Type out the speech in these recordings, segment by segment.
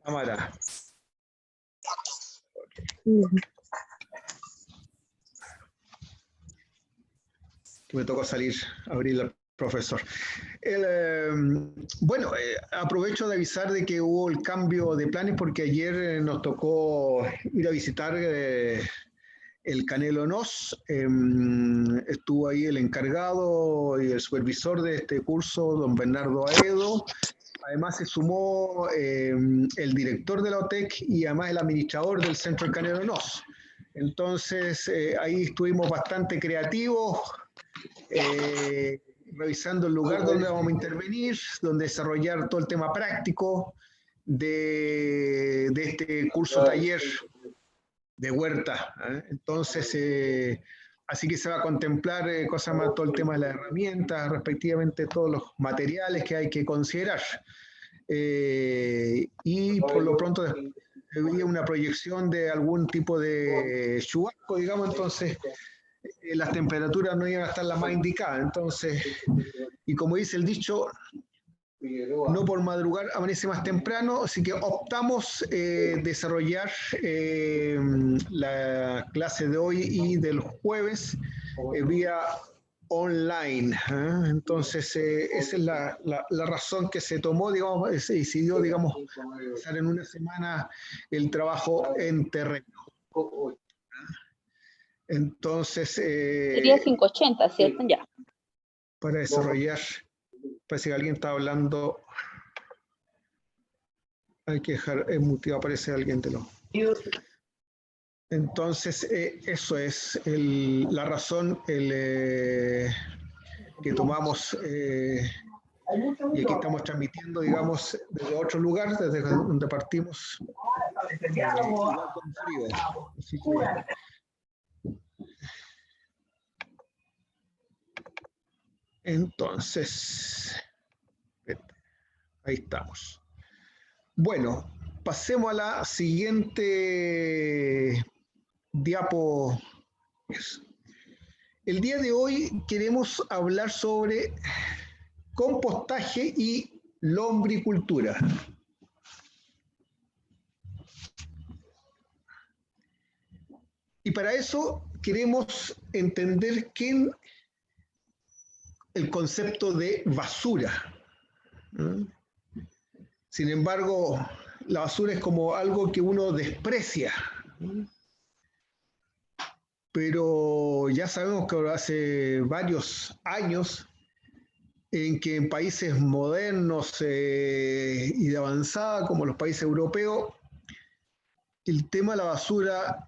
Cámara. Que me tocó salir a abrir al profesor. Bueno, aprovecho de avisar de que hubo el cambio de planes porque ayer nos tocó ir a visitar el Canelo Nos. Estuvo ahí el encargado y el supervisor de este curso, don Bernardo Aedo. Además se sumó el director de la OTEC y además el administrador del Centro del Canelo Nos. Entonces ahí estuvimos bastante creativos, revisando el lugar donde vamos a intervenir, donde desarrollar todo el tema práctico de este curso taller de huerta. Entonces, así que se va a contemplar cosas más, todo el tema de las herramientas, respectivamente todos los materiales que hay que considerar. Y por lo pronto había una proyección de algún tipo de chubasco, digamos, entonces las temperaturas no iban a estar las más indicadas. Entonces, y como dice el dicho, no por madrugar amanece más temprano, así que optamos desarrollar la clase de hoy y del jueves vía online. Entonces, esa es la razón que se tomó, digamos, se decidió, digamos, empezar en una semana el trabajo en terreno. Entonces... Sería 580, ¿cierto? Ya. Para desarrollar, parece que alguien está hablando, hay que dejar muteado, aparece alguien de lo... Entonces, eso es la razón que tomamos, y aquí estamos transmitiendo, digamos, desde otro lugar, desde donde partimos, igual con frío. Así que, entonces, ahí estamos. Bueno, pasemos a la siguiente diapo. El día de hoy queremos hablar sobre compostaje y lombricultura. Y para eso queremos entender el concepto de basura. Sin embargo, la basura es como algo que uno desprecia. Pero ya sabemos que hace varios años en que en países modernos y de avanzada, como los países europeos, el tema de la basura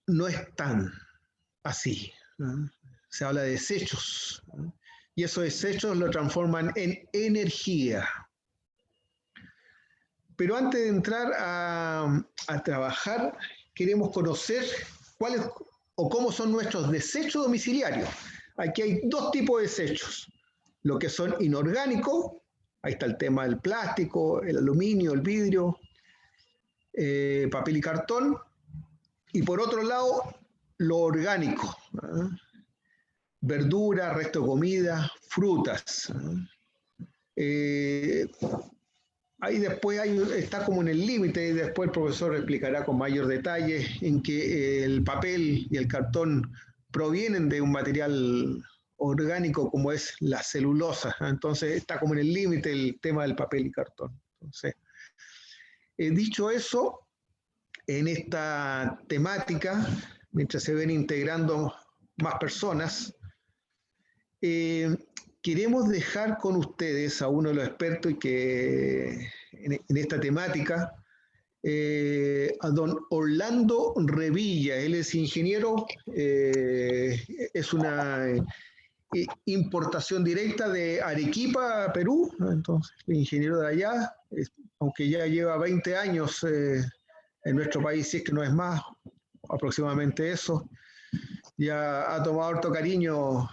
no es tan así. Se habla de desechos, y esos desechos lo transforman en energía. Pero antes de entrar a trabajar, queremos conocer cuáles o cómo son nuestros desechos domiciliarios. Aquí hay dos tipos de desechos. Lo que son inorgánicos, ahí está el tema del plástico, el aluminio, el vidrio, papel y cartón. Y por otro lado, lo orgánico, verduras, resto de comida, frutas. Ahí después está como en el límite, y después el profesor explicará con mayor detalle en que el papel y el cartón provienen de un material orgánico como es la celulosa. Entonces está como en el límite el tema del papel y cartón. Entonces, dicho eso, en esta temática, mientras se ven integrando más personas, queremos dejar con ustedes a uno de los expertos y que en esta temática, a don Orlando Revilla. Él es ingeniero, es una importación directa de Arequipa, Perú, entonces ingeniero de allá, aunque ya lleva 20 años en nuestro país, si es que no es más, aproximadamente eso, ya ha tomado harto cariño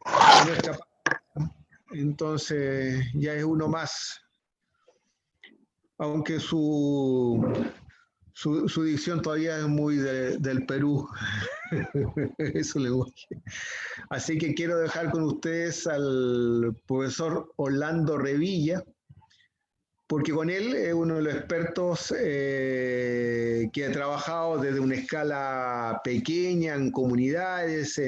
a nuestra parte. Entonces ya es uno más, aunque su dicción todavía es muy del Perú, eso lenguaje. Así que quiero dejar con ustedes al profesor Orlando Revilla, porque con él es uno de los expertos que ha trabajado desde una escala pequeña, en comunidades,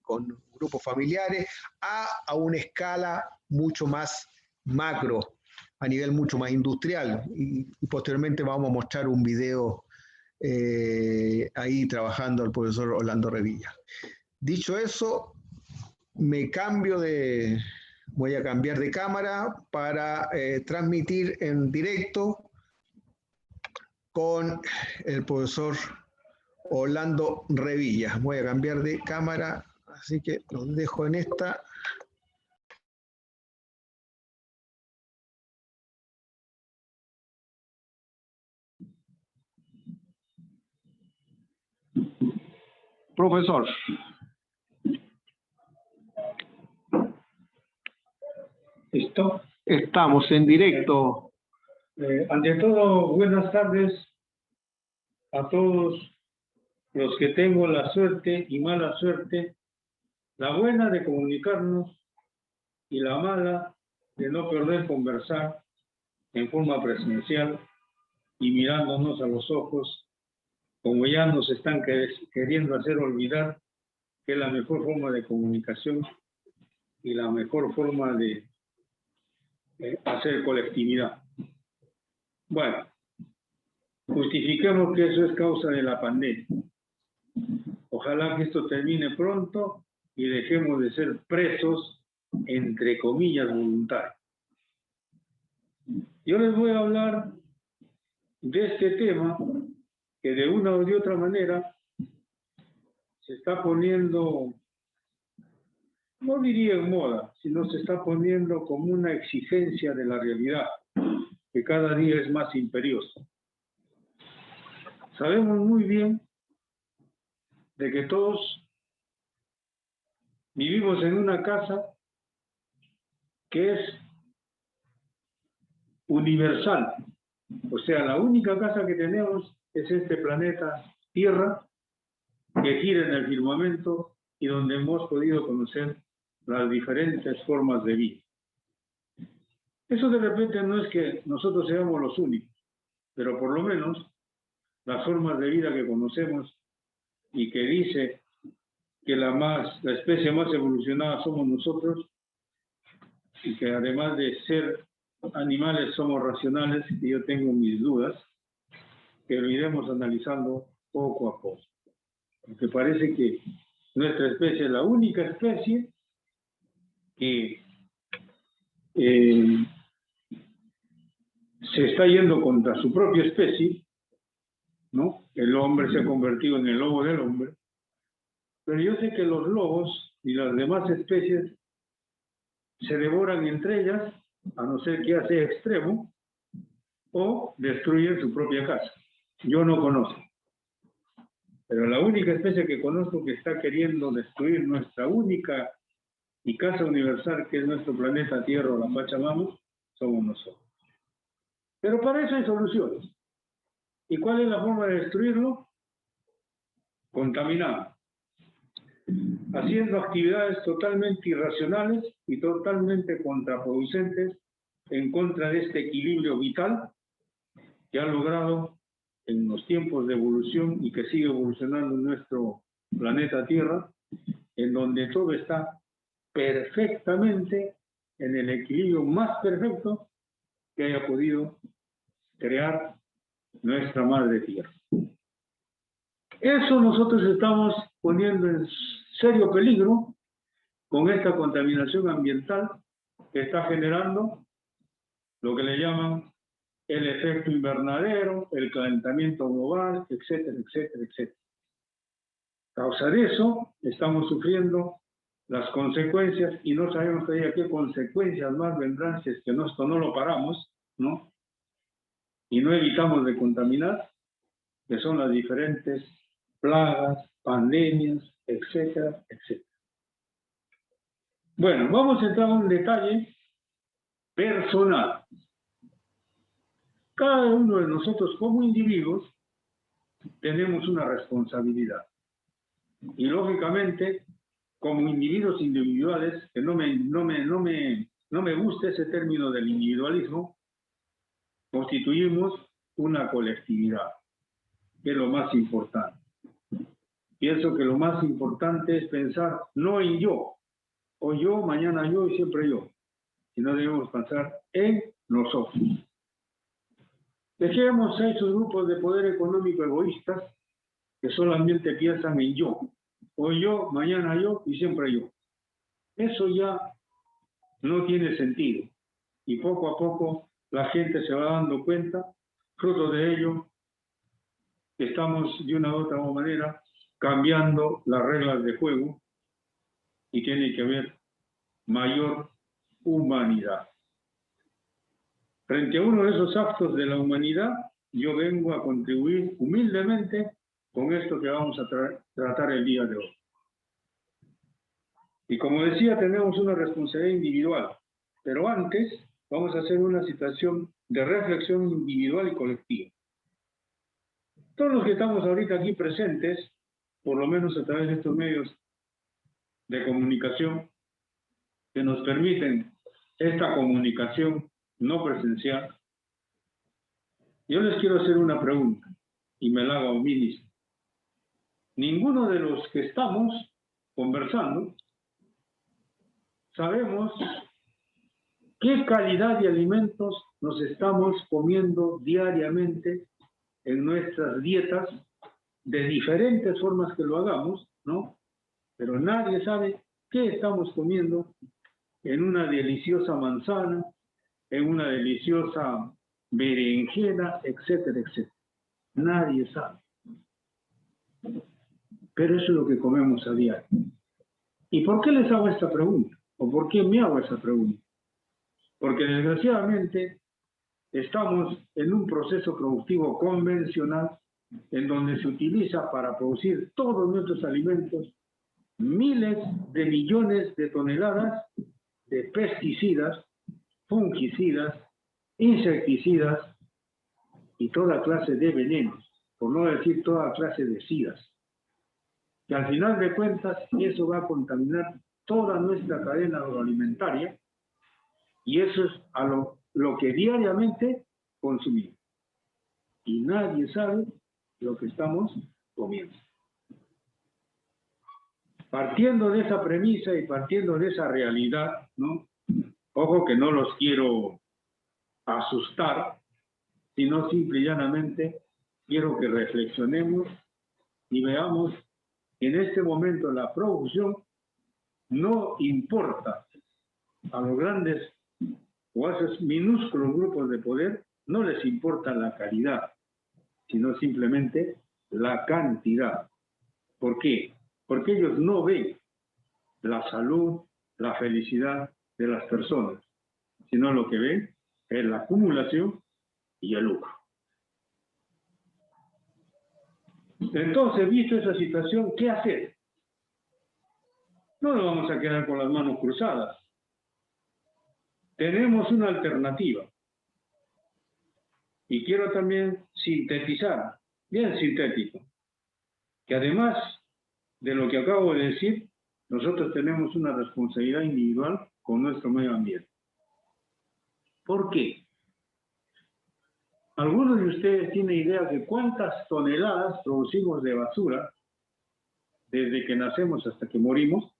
con grupos familiares, a una escala mucho más macro, a nivel mucho más industrial. Y posteriormente vamos a mostrar un video ahí trabajando al profesor Orlando Revilla. Dicho eso, voy a cambiar de cámara para transmitir en directo con el profesor Orlando Revilla. Voy a cambiar de cámara, así que los dejo en esta. Profesor. ¿Listo? Estamos en directo. Ante todo, buenas tardes a todos los que tengo la suerte y mala suerte, la buena de comunicarnos y la mala de no poder conversar en forma presencial y mirándonos a los ojos, como ya nos están queriendo hacer olvidar que es la mejor forma de comunicación y la mejor forma de hacer colectividad. Bueno, justifiquemos que eso es causa de la pandemia. Ojalá que esto termine pronto y dejemos de ser presos, entre comillas, voluntarios. Yo les voy a hablar de este tema que de una o de otra manera se está poniendo, no diría en moda, sino se está poniendo como una exigencia de la realidad, que cada día es más imperiosa. Sabemos muy bien de que todos vivimos en una casa que es universal. O sea, la única casa que tenemos es este planeta Tierra, que gira en el firmamento y donde hemos podido conocer las diferentes formas de vida. Eso de repente no es que nosotros seamos los únicos, pero por lo menos las formas de vida que conocemos y que dice que la especie más evolucionada somos nosotros, y que además de ser animales somos racionales, y yo tengo mis dudas, que lo iremos analizando poco a poco. Porque parece que nuestra especie es la única especie que se está yendo contra su propia especie, ¿no? El hombre se ha convertido en el lobo del hombre, pero yo sé que los lobos y las demás especies se devoran entre ellas, a no ser que sea extremo, o destruyen su propia casa. Yo no conozco. Pero la única especie que conozco que está queriendo destruir nuestra única y casa universal, que es nuestro planeta Tierra o la Pachamama, somos nosotros. Pero para eso hay soluciones. ¿Y cuál es la forma de destruirlo? Contaminando. Haciendo actividades totalmente irracionales y totalmente contraproducentes en contra de este equilibrio vital que ha logrado en los tiempos de evolución y que sigue evolucionando en nuestro planeta Tierra, en donde todo está perfectamente en el equilibrio más perfecto que haya podido crear nuestra Madre Tierra. Eso nosotros estamos poniendo en serio peligro con esta contaminación ambiental que está generando lo que le llaman el efecto invernadero, el calentamiento global, etcétera, etcétera, etcétera. A causa de eso, estamos sufriendo las consecuencias y no sabemos todavía qué consecuencias más vendrán si es que esto no lo paramos, ¿no? Y no evitamos de contaminar, que son las diferentes plagas, pandemias, etcétera, etcétera. Bueno, vamos a entrar en un detalle personal. Cada uno de nosotros como individuos tenemos una responsabilidad. Y lógicamente, como individuos individuales, que no me gusta ese término del individualismo, constituimos una colectividad, que es lo más importante. Pienso que lo más importante es pensar no en yo, o yo, mañana yo y siempre yo, sino debemos pensar en nosotros. Dejemos a esos grupos de poder económico egoístas que solamente piensan en yo, o yo, mañana yo y siempre yo. Eso ya no tiene sentido. Y poco a poco la gente se va dando cuenta, fruto de ello, que estamos de una u otra manera cambiando las reglas de juego y tiene que haber mayor humanidad. Frente a uno de esos actos de la humanidad, yo vengo a contribuir humildemente con esto que vamos a tratar el día de hoy. Y como decía, tenemos una responsabilidad individual, pero antes vamos a hacer una situación de reflexión individual y colectiva. Todos los que estamos ahorita aquí presentes, por lo menos a través de estos medios de comunicación, que nos permiten esta comunicación no presencial, yo les quiero hacer una pregunta, y me la hago a mí mismo. Ninguno de los que estamos conversando sabemos qué calidad de alimentos nos estamos comiendo diariamente en nuestras dietas, de diferentes formas que lo hagamos, ¿no? Pero nadie sabe qué estamos comiendo en una deliciosa manzana, en una deliciosa berenjena, etcétera, etcétera. Nadie sabe. Pero eso es lo que comemos a diario. ¿Y por qué les hago esta pregunta? ¿O por qué me hago esa pregunta? Porque desgraciadamente estamos en un proceso productivo convencional en donde se utiliza para producir todos nuestros alimentos miles de millones de toneladas de pesticidas, fungicidas, insecticidas y toda clase de venenos, por no decir toda clase de sidas. Que al final de cuentas eso va a contaminar toda nuestra cadena agroalimentaria y eso es a lo que diariamente consumimos. Y nadie sabe lo que estamos comiendo. Partiendo de esa premisa y partiendo de esa realidad, ¿no? Ojo que no los quiero asustar, sino simple y llanamente quiero que reflexionemos y veamos que en este momento la producción no importa a los grandes o a esos minúsculos grupos de poder, no les importa la calidad, sino simplemente la cantidad. ¿Por qué? Porque ellos no ven la salud, la felicidad de las personas, sino lo que ven es la acumulación y el lucro. Entonces, visto esa situación, ¿qué hacer? No nos vamos a quedar con las manos cruzadas. Tenemos una alternativa. Y quiero también sintetizar, bien sintético, que además de lo que acabo de decir, nosotros tenemos una responsabilidad individual con nuestro medio ambiente. ¿Por qué? Algunos de ustedes tienen idea de cuántas toneladas producimos de basura desde que nacemos hasta que morimos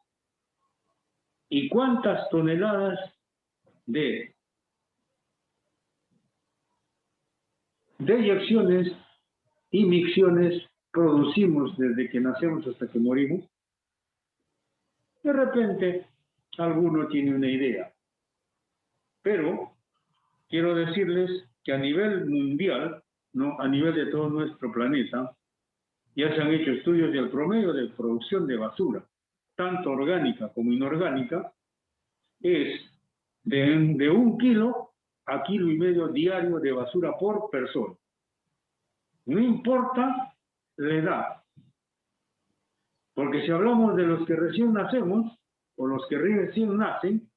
y cuántas toneladas de deyecciones y micciones producimos desde que nacemos hasta que morimos. De repente, alguno tiene una idea. Pero quiero decirles que a nivel mundial, ¿no? A nivel de todo nuestro planeta, ya se han hecho estudios del promedio de producción de basura, tanto orgánica como inorgánica, es de 1 kilo a 1,5 kilos diario de basura por persona. No importa la edad. Porque si hablamos de los que recién nacemos, o los que recién nacen,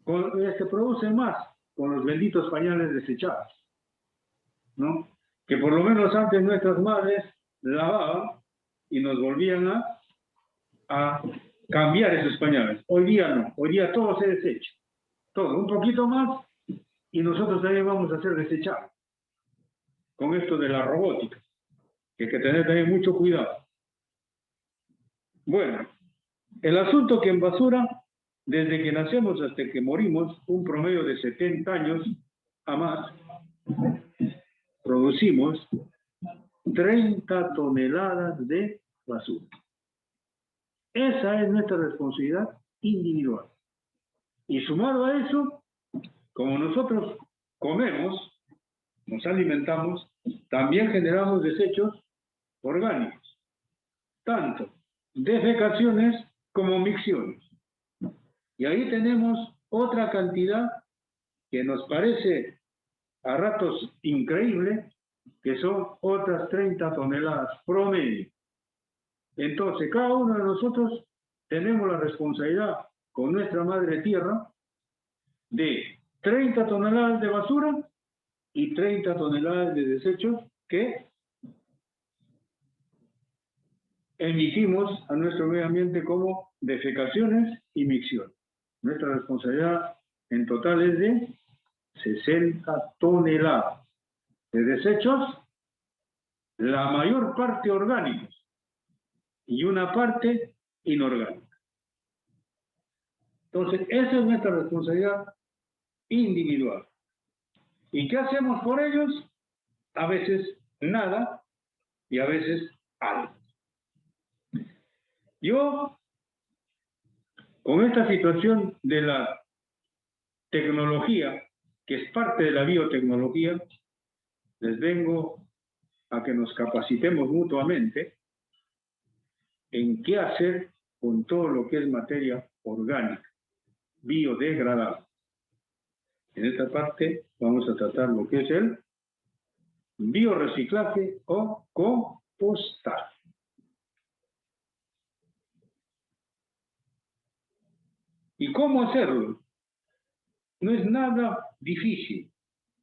se produce más con los benditos pañales desechados, ¿no? Que por lo menos antes nuestras madres lavaban y nos volvían a cambiar esos pañales. Hoy día no, hoy día todo se desecha. Todo, un poquito más y nosotros también vamos a ser desechables. Con esto de la robótica, que hay que tener también mucho cuidado. Bueno, el asunto que en basura, desde que nacemos hasta que morimos, un promedio de 70 años a más, producimos 30 toneladas de basura. Esa es nuestra responsabilidad individual. Y sumado a eso, como nosotros comemos, nos alimentamos, también generamos desechos orgánicos, tanto defecaciones como micciones. Y ahí tenemos otra cantidad que nos parece a ratos increíble, que son otras 30 toneladas promedio. Entonces, cada uno de nosotros tenemos la responsabilidad con nuestra madre tierra de 30 toneladas de basura y 30 toneladas de desechos que emitimos a nuestro medio ambiente como defecaciones y micciones. Nuestra responsabilidad en total es de 60 toneladas de desechos, la mayor parte orgánicos y una parte inorgánica. Entonces, esa es nuestra responsabilidad individual. ¿Y qué hacemos por ellos? A veces nada y a veces algo. Yo, con esta situación de la tecnología, que es parte de la biotecnología, les vengo a que nos capacitemos mutuamente en qué hacer con todo lo que es materia orgánica, biodegradable. En esta parte vamos a tratar lo que es el biorreciclaje o compostaje. ¿Y cómo hacerlo? No es nada difícil,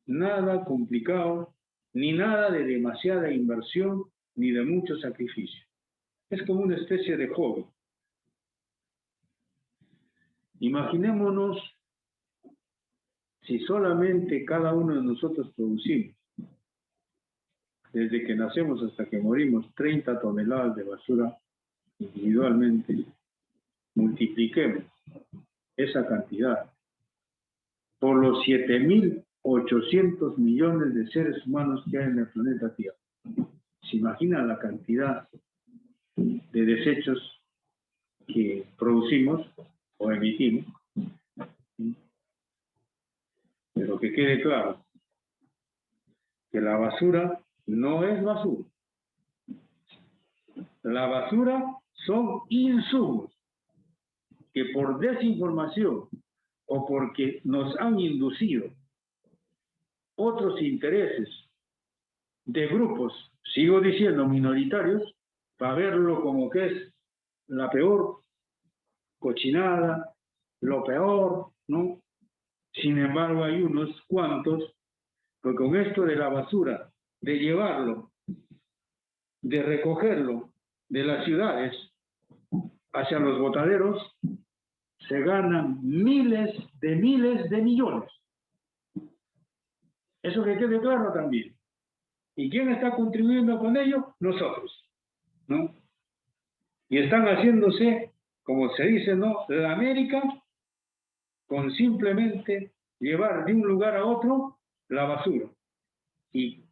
nada complicado, ni nada de demasiada inversión, ni de mucho sacrificio. Es como una especie de hobby. Imaginémonos si solamente cada uno de nosotros producimos, desde que nacemos hasta que morimos, 30 toneladas de basura individualmente. Multipliquemos esa cantidad por los 7.800 millones de seres humanos que hay en el planeta Tierra. ¿Se imaginan la cantidad de desechos que producimos o emitimos? Pero que quede claro que la basura no es basura. La basura son insumos que por desinformación o porque nos han inducido otros intereses de grupos, sigo diciendo minoritarios, para verlo como que es la peor cochinada, lo peor, ¿no? Sin embargo, hay unos cuantos que con esto de la basura, de llevarlo, de recogerlo de las ciudades hacia los botaderos, se ganan miles de millones. Eso que quede claro también. ¿Y quién está contribuyendo con ello? Nosotros, ¿no? Y están haciéndose, como se dice, ¿no?, la América, con simplemente llevar de un lugar a otro la basura y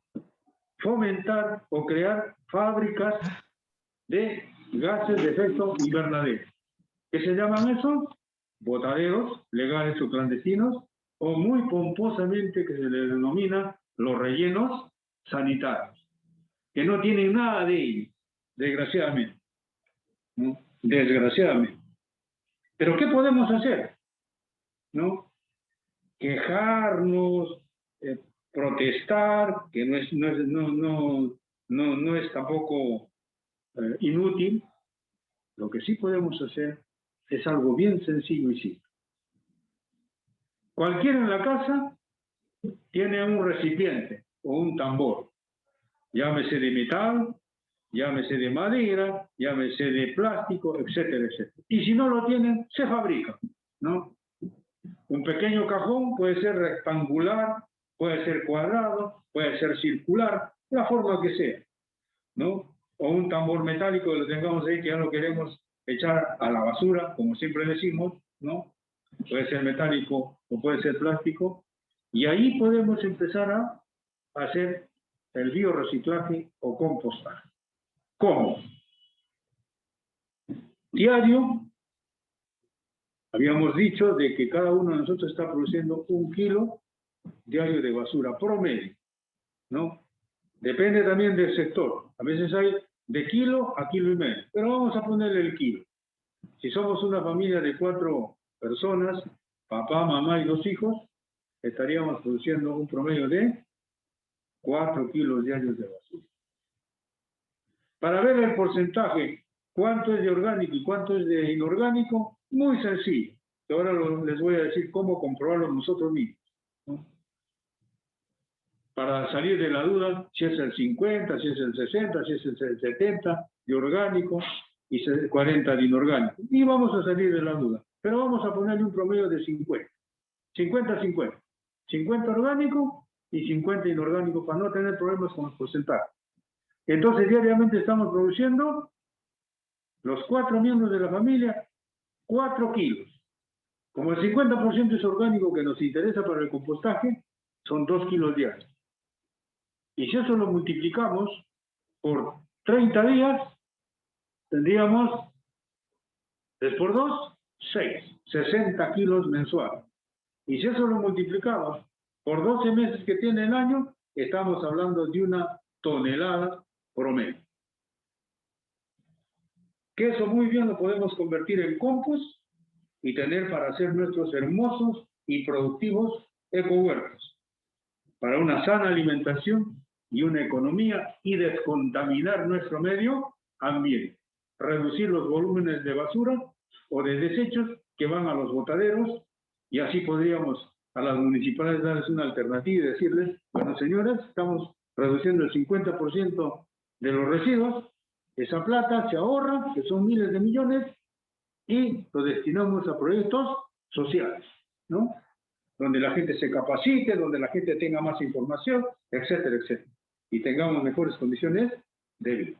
fomentar o crear fábricas de gases de efecto invernadero. ¿Qué se llaman eso? Botaderos legales o clandestinos, o muy pomposamente que se les denomina los rellenos sanitarios, que no tienen nada de ello, desgraciadamente, ¿no? Desgraciadamente. Pero ¿qué podemos hacer? ¿No? Quejarnos, protestar, que no es tampoco inútil. Lo que sí podemos hacer es algo bien sencillo y simple. Cualquiera en la casa tiene un recipiente o un tambor, llámese de metal, llámese de madera, llámese de plástico, etcétera, etcétera. Y si no lo tienen, se fabrica, ¿no? Un pequeño cajón puede ser rectangular, puede ser cuadrado, puede ser circular, la forma que sea, ¿no? O un tambor metálico que lo tengamos ahí que ya lo queremos echar a la basura, como siempre decimos, ¿no? Puede ser metálico o puede ser plástico, y ahí podemos empezar a hacer el biorreciclaje o compostaje. ¿Cómo? Diario, habíamos dicho de que cada uno de nosotros está produciendo 1 kilo diario de basura promedio, ¿no? Depende también del sector. A veces hay de kilo a kilo y medio, pero vamos a ponerle el kilo. Si somos una familia de 4 personas, papá, mamá y 2 hijos, estaríamos produciendo un promedio de 4 kilos diarios de basura. Para ver el porcentaje, cuánto es de orgánico y cuánto es de inorgánico, muy sencillo. Ahora les voy a decir cómo comprobarlo nosotros mismos, ¿no? Para salir de la duda, si es el 50, si es el 60, si es el 70 de orgánico y 40 de inorgánico. Y vamos a salir de la duda. Pero vamos a ponerle un promedio de 50. 50-50. 50 orgánico y 50 inorgánico para no tener problemas con los porcentajes. Entonces, diariamente estamos produciendo, los 4 miembros de la familia, 4 kilos. Como el 50% es orgánico que nos interesa para el compostaje, son 2 kilos diarios. Y si eso lo multiplicamos por 30 días, tendríamos 3 por 2, 6, 60 kilos mensuales. Y si eso lo multiplicamos por 12 meses que tiene el año, estamos hablando de 1 tonelada promedio. Que eso muy bien lo podemos convertir en compost y tener para hacer nuestros hermosos y productivos ecohuertos, para una sana alimentación y una economía y descontaminar nuestro medio ambiente, reducir los volúmenes de basura o de desechos que van a los botaderos, y así podríamos a las municipalidades darles una alternativa y decirles, bueno señores, estamos reduciendo el 50% de los residuos, esa plata se ahorra, que son miles de millones, y lo destinamos a proyectos sociales, ¿no? Donde la gente se capacite, donde la gente tenga más información, etcétera, etcétera, y tengamos mejores condiciones de vida.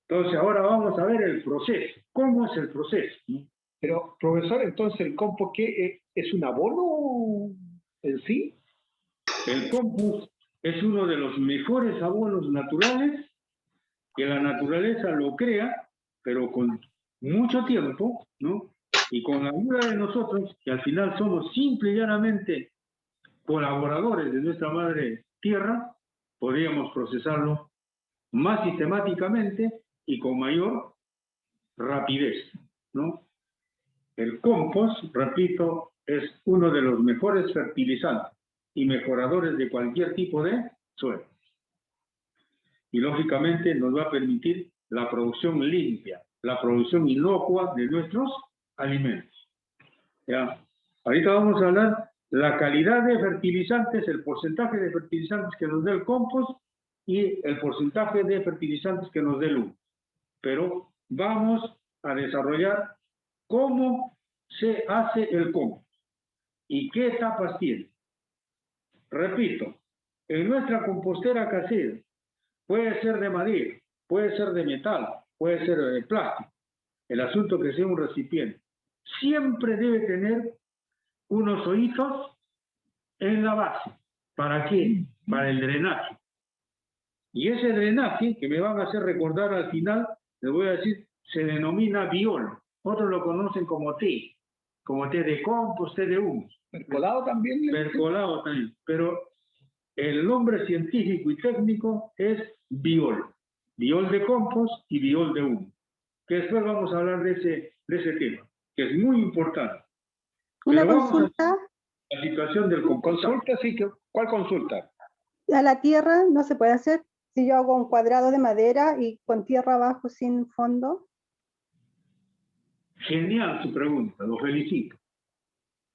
Entonces, ahora vamos a ver el proceso. ¿Cómo es el proceso? Pero, profesor, entonces, ¿el compost qué es un abono en sí? El compost es uno de los mejores abonos naturales que la naturaleza lo crea, pero con mucho tiempo, ¿no? Y con la ayuda de nosotros, que al final somos simple y llanamente colaboradores de nuestra madre tierra, podríamos procesarlo más sistemáticamente y con mayor rapidez, ¿no? El compost, repito, es uno de los mejores fertilizantes y mejoradores de cualquier tipo de suelo. Y lógicamente nos va a permitir la producción limpia, la producción inocua de nuestros alimentos. ¿Ya? Ahorita vamos a hablar la calidad de fertilizantes, el porcentaje de fertilizantes que nos dé el compost y el porcentaje de fertilizantes que nos dé el humus. Pero vamos a desarrollar cómo se hace el compost y qué etapas tiene. Repito, en nuestra compostera casera puede ser de madera, puede ser de metal, puede ser de plástico. El asunto que sea un recipiente. Siempre debe tener unos hoyitos en la base. ¿Para qué? Para el drenaje. Y ese drenaje, que me van a hacer recordar al final, les voy a decir, se denomina biol. Otros lo conocen como té de compost, té de humus. ¿Percolado también? Percolado también. Pero el nombre científico y técnico es biol. Biol de compost y biol de humus. Que después vamos a hablar de ese tema, que es muy importante. Una Pero consulta. La situación del compost. Consulta, sí. ¿Cuál consulta? A la tierra no se puede hacer si yo hago un cuadrado de madera y con tierra abajo sin fondo. Genial su pregunta, lo felicito.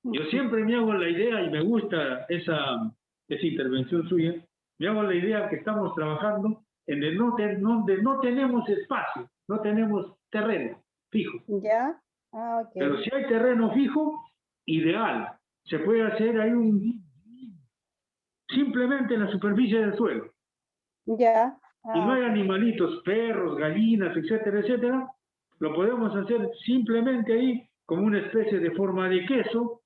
Yo siempre me hago la idea, y me gusta esa intervención suya, me hago la idea que estamos trabajando en donde no tenemos espacio, no tenemos terreno fijo. ¿Ya? Ah, ok. Pero si hay terreno fijo, ideal. Se puede hacer ahí simplemente en la superficie del suelo. Ya. Y no hay animalitos, perros, gallinas, etcétera, etcétera. Lo podemos hacer simplemente ahí como una especie de forma de queso,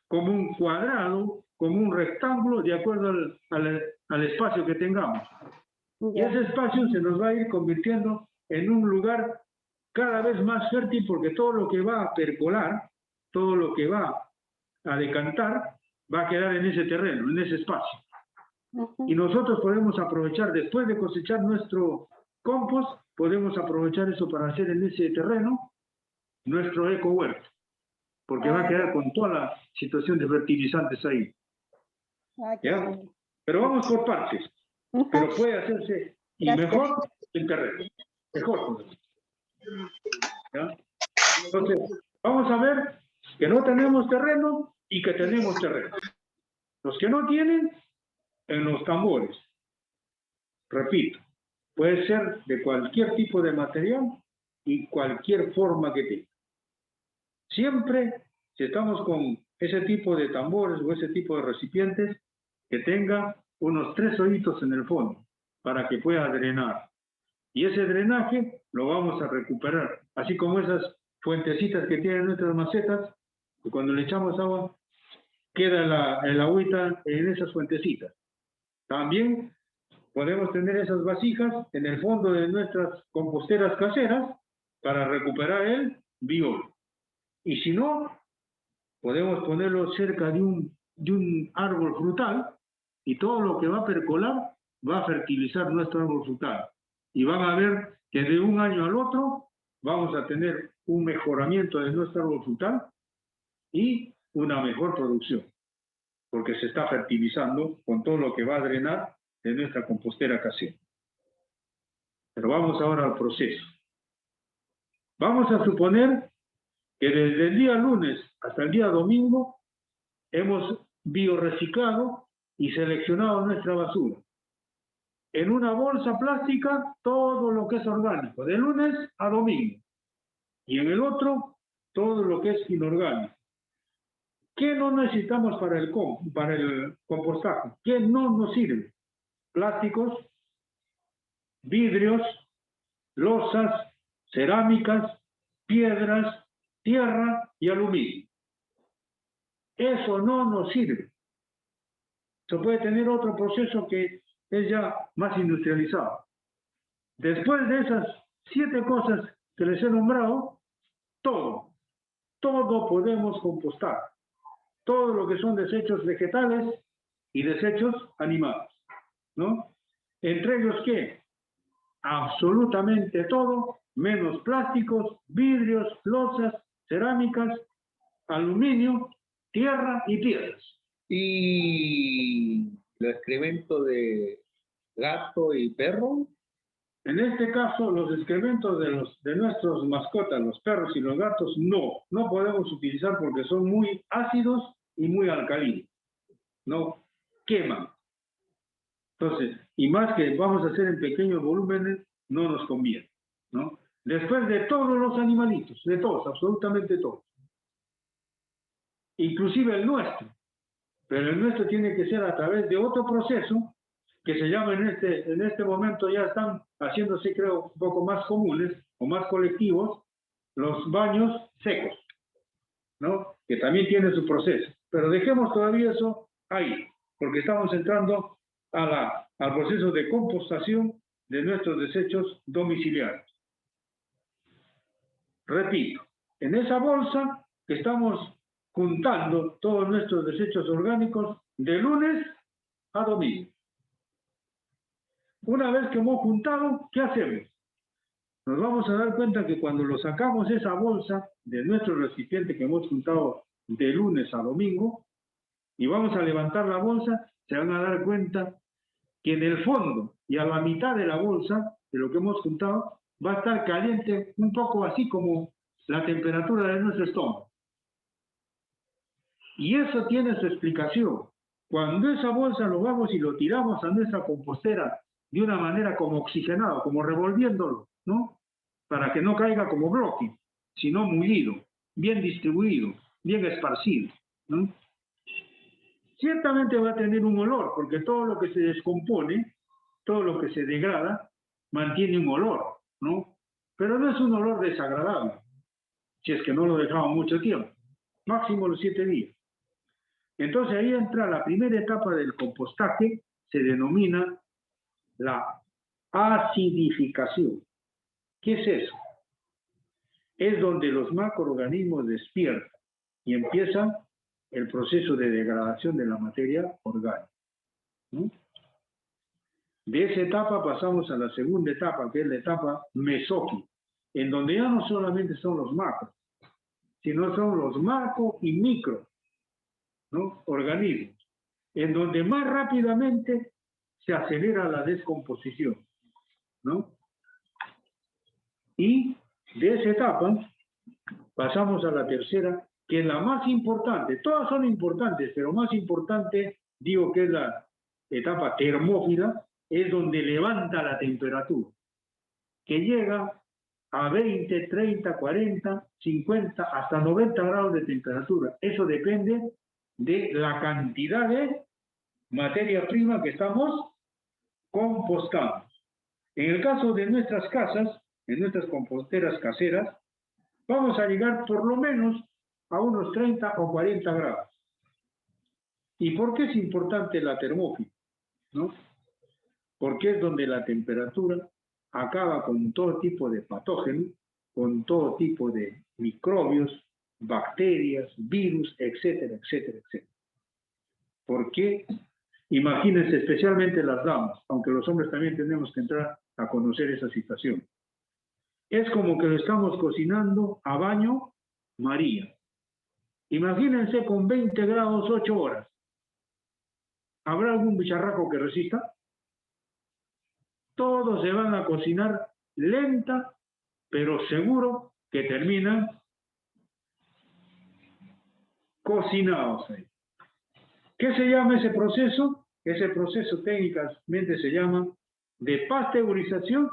como un cuadrado, como un rectángulo, de acuerdo al espacio que tengamos. Y Ya. ese espacio se nos va a ir convirtiendo en un lugar cada vez más fértil, porque todo lo que va a percolar, todo lo que va a decantar, va a quedar en ese terreno, en ese espacio. Y nosotros podemos aprovechar, después de cosechar nuestro compost, podemos aprovechar eso para hacer en ese terreno nuestro eco huerto, porque va a quedar con toda la situación de fertilizantes ahí. ¿Ya? Pero vamos por partes. Pero puede hacerse, y Gracias. mejor en terreno. Mejor. ¿Ya? Entonces, vamos a ver que no tenemos terreno y que tenemos terreno. Los que no tienen, en los tambores. Repito, puede ser de cualquier tipo de material y cualquier forma que tenga. Siempre, si estamos con ese tipo de tambores o ese tipo de recipientes, que tenga unos 3 hoyitos en el fondo para que pueda drenar. Y ese drenaje lo vamos a recuperar, así como esas fuentecitas que tienen nuestras macetas, que cuando le echamos agua queda el agüita en esas fuentecitas. También podemos tener esas vasijas en el fondo de nuestras composteras caseras para recuperar el biol. Y si no, podemos ponerlo cerca de un árbol frutal y todo lo que va a percolar va a fertilizar nuestro árbol frutal. Y van a ver que de un año al otro vamos a tener un mejoramiento de nuestro árbol frutal y una mejor producción, porque se está fertilizando con todo lo que va a drenar de nuestra compostera casera. Pero vamos ahora al proceso. Vamos a suponer que desde el día lunes hasta el día domingo hemos biorreciclado y seleccionado nuestra basura. En una bolsa plástica todo lo que es orgánico, de lunes a domingo. Y en el otro todo lo que es inorgánico. ¿Qué no necesitamos para el compostaje? ¿Qué no nos sirve? Plásticos, vidrios, losas, cerámicas, piedras, tierra y aluminio. Eso no nos sirve. Se puede tener otro proceso que es ya más industrializado. Después de esas 7 cosas que les he nombrado, todo podemos compostar. Todo lo que son desechos vegetales y desechos animales, ¿no? Entre ellos, ¿qué? Absolutamente todo, menos plásticos, vidrios, losas, cerámicas, aluminio, tierra y piedras. Y los excrementos de gato y perro. En este caso, los excrementos de nuestras mascotas, los perros y los gatos, no podemos utilizar porque son muy ácidos y muy alcalinos. No queman. Entonces, y más que vamos a hacer en pequeños volúmenes, no nos conviene, ¿no? Después de todos los animalitos, de todos, absolutamente todos. Inclusive el nuestro. Pero el nuestro tiene que ser a través de otro proceso que se llama en este momento, ya están haciéndose, creo, un poco más comunes o más colectivos, los baños secos, ¿no? Que también tiene su proceso. Pero dejemos todavía eso ahí, porque estamos entrando al proceso de compostación de nuestros desechos domiciliarios. Repito, en esa bolsa que estamos juntando todos nuestros desechos orgánicos de lunes a domingo. Una vez que hemos juntado, ¿qué hacemos? Nos vamos a dar cuenta que cuando lo sacamos esa bolsa de nuestro recipiente que hemos juntado de lunes a domingo y vamos a levantar la bolsa, se van a dar cuenta que en el fondo y a la mitad de la bolsa de lo que hemos juntado va a estar caliente, un poco así como la temperatura de nuestro estómago. Y eso tiene su explicación. Cuando esa bolsa lo vamos y lo tiramos a nuestra compostera de una manera como oxigenado, como revolviéndolo, ¿no? Para que no caiga como bloque, sino mullido, bien distribuido, bien esparcido. ¿no? Ciertamente va a tener un olor, porque todo lo que se descompone, todo lo que se degrada, mantiene un olor, ¿no? Pero no es un olor desagradable, si es que no lo dejamos mucho tiempo, máximo los 7 días. Entonces ahí entra la primera etapa del compostaje, se denomina la acidificación. ¿Qué es eso? Es donde los macroorganismos despiertan y empiezan el proceso de degradación de la materia orgánica, ¿no? De esa etapa pasamos a la segunda etapa, que es la etapa mesófila, en donde ya no solamente son los macros, sino son los macro y micro, ¿no? Organismos, en donde más rápidamente se acelera la descomposición, ¿no? Y de esa etapa pasamos a la tercera, que es la más importante. Todas son importantes, pero más importante, digo que es la etapa termófila, es donde levanta la temperatura, que llega a 20, 30, 40, 50, hasta 90 grados de temperatura. Eso depende de la cantidad de materia prima que estamos compostando. En el caso de nuestras casas, en nuestras composteras caseras, vamos a llegar por lo menos a unos 30 o 40 grados. ¿Y por qué es importante la termófila? ¿No? Porque es donde la temperatura acaba con todo tipo de patógenos, con todo tipo de microbios, bacterias, virus, etcétera, etcétera, etcétera. ¿Por qué? Imagínense, especialmente las damas, aunque los hombres también tenemos que entrar a conocer esa situación. Es como que lo estamos cocinando a baño María. Imagínense con 20 grados 8 horas. ¿Habrá algún bicharraco que resista? Todos se van a cocinar lenta, pero seguro que terminan cocinados ahí. ¿Qué se llama ese proceso? Ese proceso técnicamente se llama de pasteurización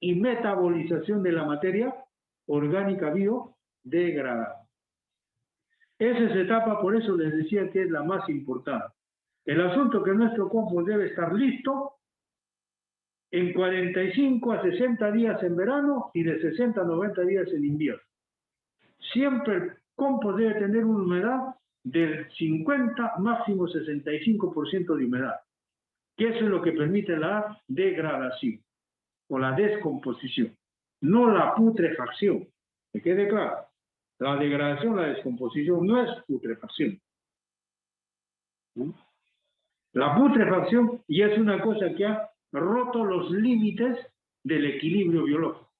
y metabolización de la materia orgánica biodegradada. Esa es etapa, por eso les decía que es la más importante. El asunto es que nuestro compost debe estar listo en 45 a 60 días en verano y de 60 a 90 días en invierno. Siempre el compost debe tener una humedad del 50, máximo 65% de humedad, que eso es lo que permite la degradación o la descomposición, no la putrefacción. ¿Me quede claro? La degradación, la descomposición no es putrefacción, ¿no? La putrefacción ya es una cosa que ha roto los límites del equilibrio biológico.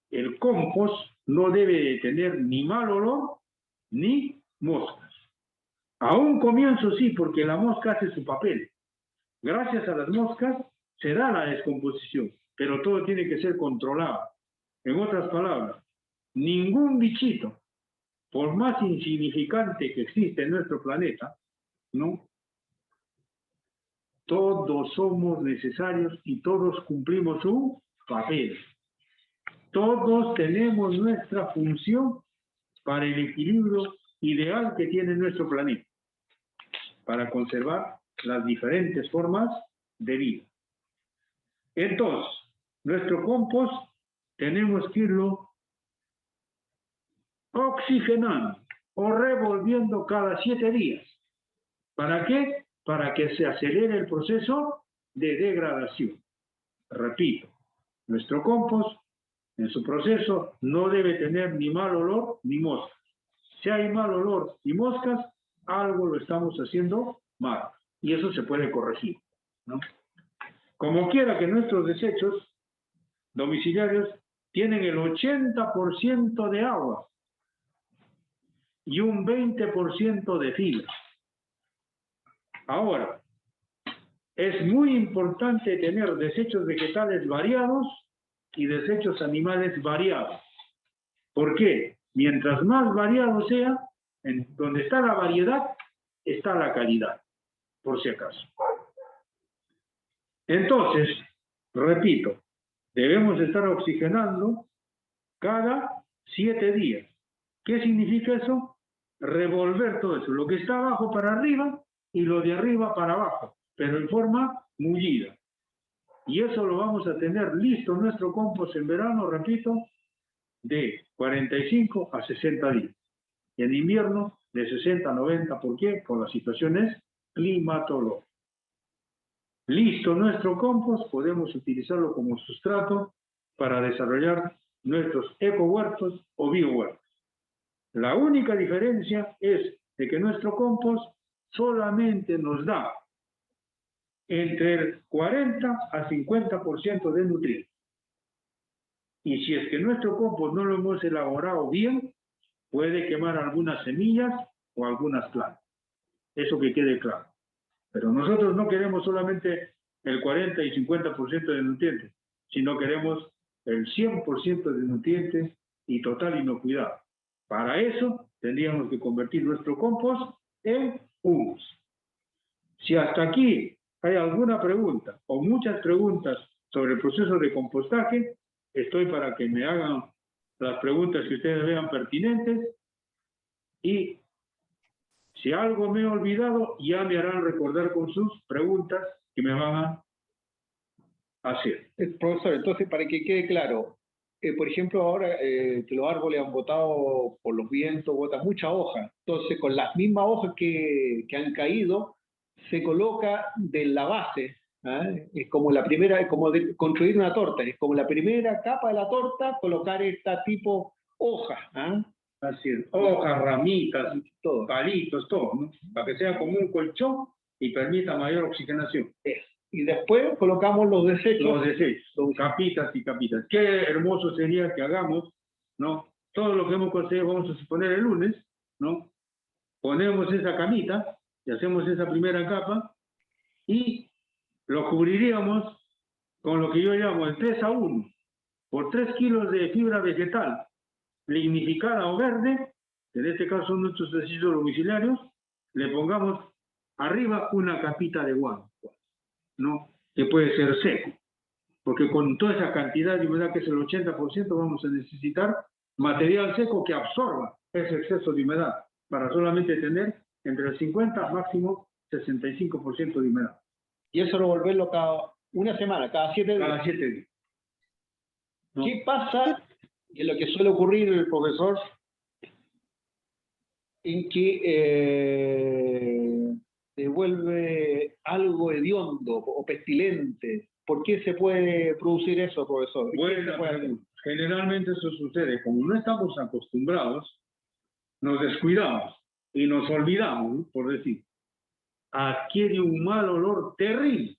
El compost no debe tener ni mal olor ni moscas. A un comienzo sí, porque la mosca hace su papel. Gracias a las moscas se da la descomposición, pero todo tiene que ser controlado. En otras palabras, ningún bichito, por más insignificante que existe en nuestro planeta, ¿no? Todos somos necesarios y todos cumplimos su papel. Todos tenemos nuestra función para el equilibrio ideal que tiene nuestro planeta, para conservar las diferentes formas de vida. Entonces, nuestro compost tenemos que irlo oxigenando o revolviendo cada 7 días. ¿Para qué? Para que se acelere el proceso de degradación. Repito, nuestro compost en su proceso no debe tener ni mal olor ni moscas. Si hay mal olor y moscas, algo lo estamos haciendo mal. Y eso se puede corregir, ¿no? Como quiera que nuestros desechos domiciliarios tienen el 80% de agua y un 20% de fibra. Ahora, es muy importante tener desechos vegetales variados y desechos animales variados. ¿Por qué? Mientras más variado sea, en donde está la variedad, está la calidad, por si acaso. Entonces, repito, debemos estar oxigenando cada 7 días. ¿Qué significa eso? revolver todo eso, lo que está abajo para arriba y lo de arriba para abajo, pero en forma mullida. Y eso lo vamos a tener listo nuestro compost en verano, repito, de 45 a 60 días. Y en invierno de 60 a 90, ¿por qué? Por las situaciones climatológicas. Listo nuestro compost, podemos utilizarlo como sustrato para desarrollar nuestros ecohuertos o biohuertos. La única diferencia es de que nuestro compost solamente nos da entre el 40 a 50% de nutrientes. Y si es que nuestro compost no lo hemos elaborado bien, puede quemar algunas semillas o algunas plantas. Eso que quede claro. Pero nosotros no queremos solamente el 40 y 50% de nutrientes, sino queremos el 100% de nutrientes y total inocuidad. Para eso tendríamos que convertir nuestro compost en humus. Si hasta aquí hay alguna pregunta o muchas preguntas sobre el proceso de compostaje, estoy para que me hagan las preguntas que ustedes vean pertinentes, y si algo me he olvidado, ya me harán recordar con sus preguntas que me van a hacer. Profesor, entonces, para que quede claro, por ejemplo, ahora que los árboles han botado por los vientos, botan mucha hoja. Entonces, con las mismas hojas que han caído, se coloca de la base. Es como la primera, es como construir una torta, es como la primera capa de la torta, colocar esta tipo hoja. Así es, hojas, ramitas, todo, palitos, todo, ¿no? Para que sea como un colchón y permita mayor oxigenación. Y después colocamos los desechos. Los desechos, capitas y capitas. Qué hermoso sería que hagamos, ¿no? Todo lo que hemos conseguido, vamos a suponer el lunes, ¿no? Ponemos esa camita y hacemos esa primera capa y lo cubriríamos con lo que yo llamo el 3-a-1. Por 3 kilos de fibra vegetal lignificada o verde, en este caso son nuestros desechos domiciliarios, le pongamos arriba una capita de guano, ¿no? Que puede ser seco, porque con toda esa cantidad de humedad que es el 80% vamos a necesitar material seco que absorba ese exceso de humedad para solamente tener entre el 50 máximo 65% de humedad. Y eso revolverlo cada una semana, cada 7 días. Cada 7 días. ¿No? ¿Qué pasa? Y es lo que suele ocurrir, profesor, en que se vuelve algo hediondo o pestilente. ¿Por qué se puede producir eso, profesor? Bueno, generalmente eso sucede. Como no estamos acostumbrados, nos descuidamos y nos olvidamos, ¿no? Por decir. Adquiere un mal olor terrible,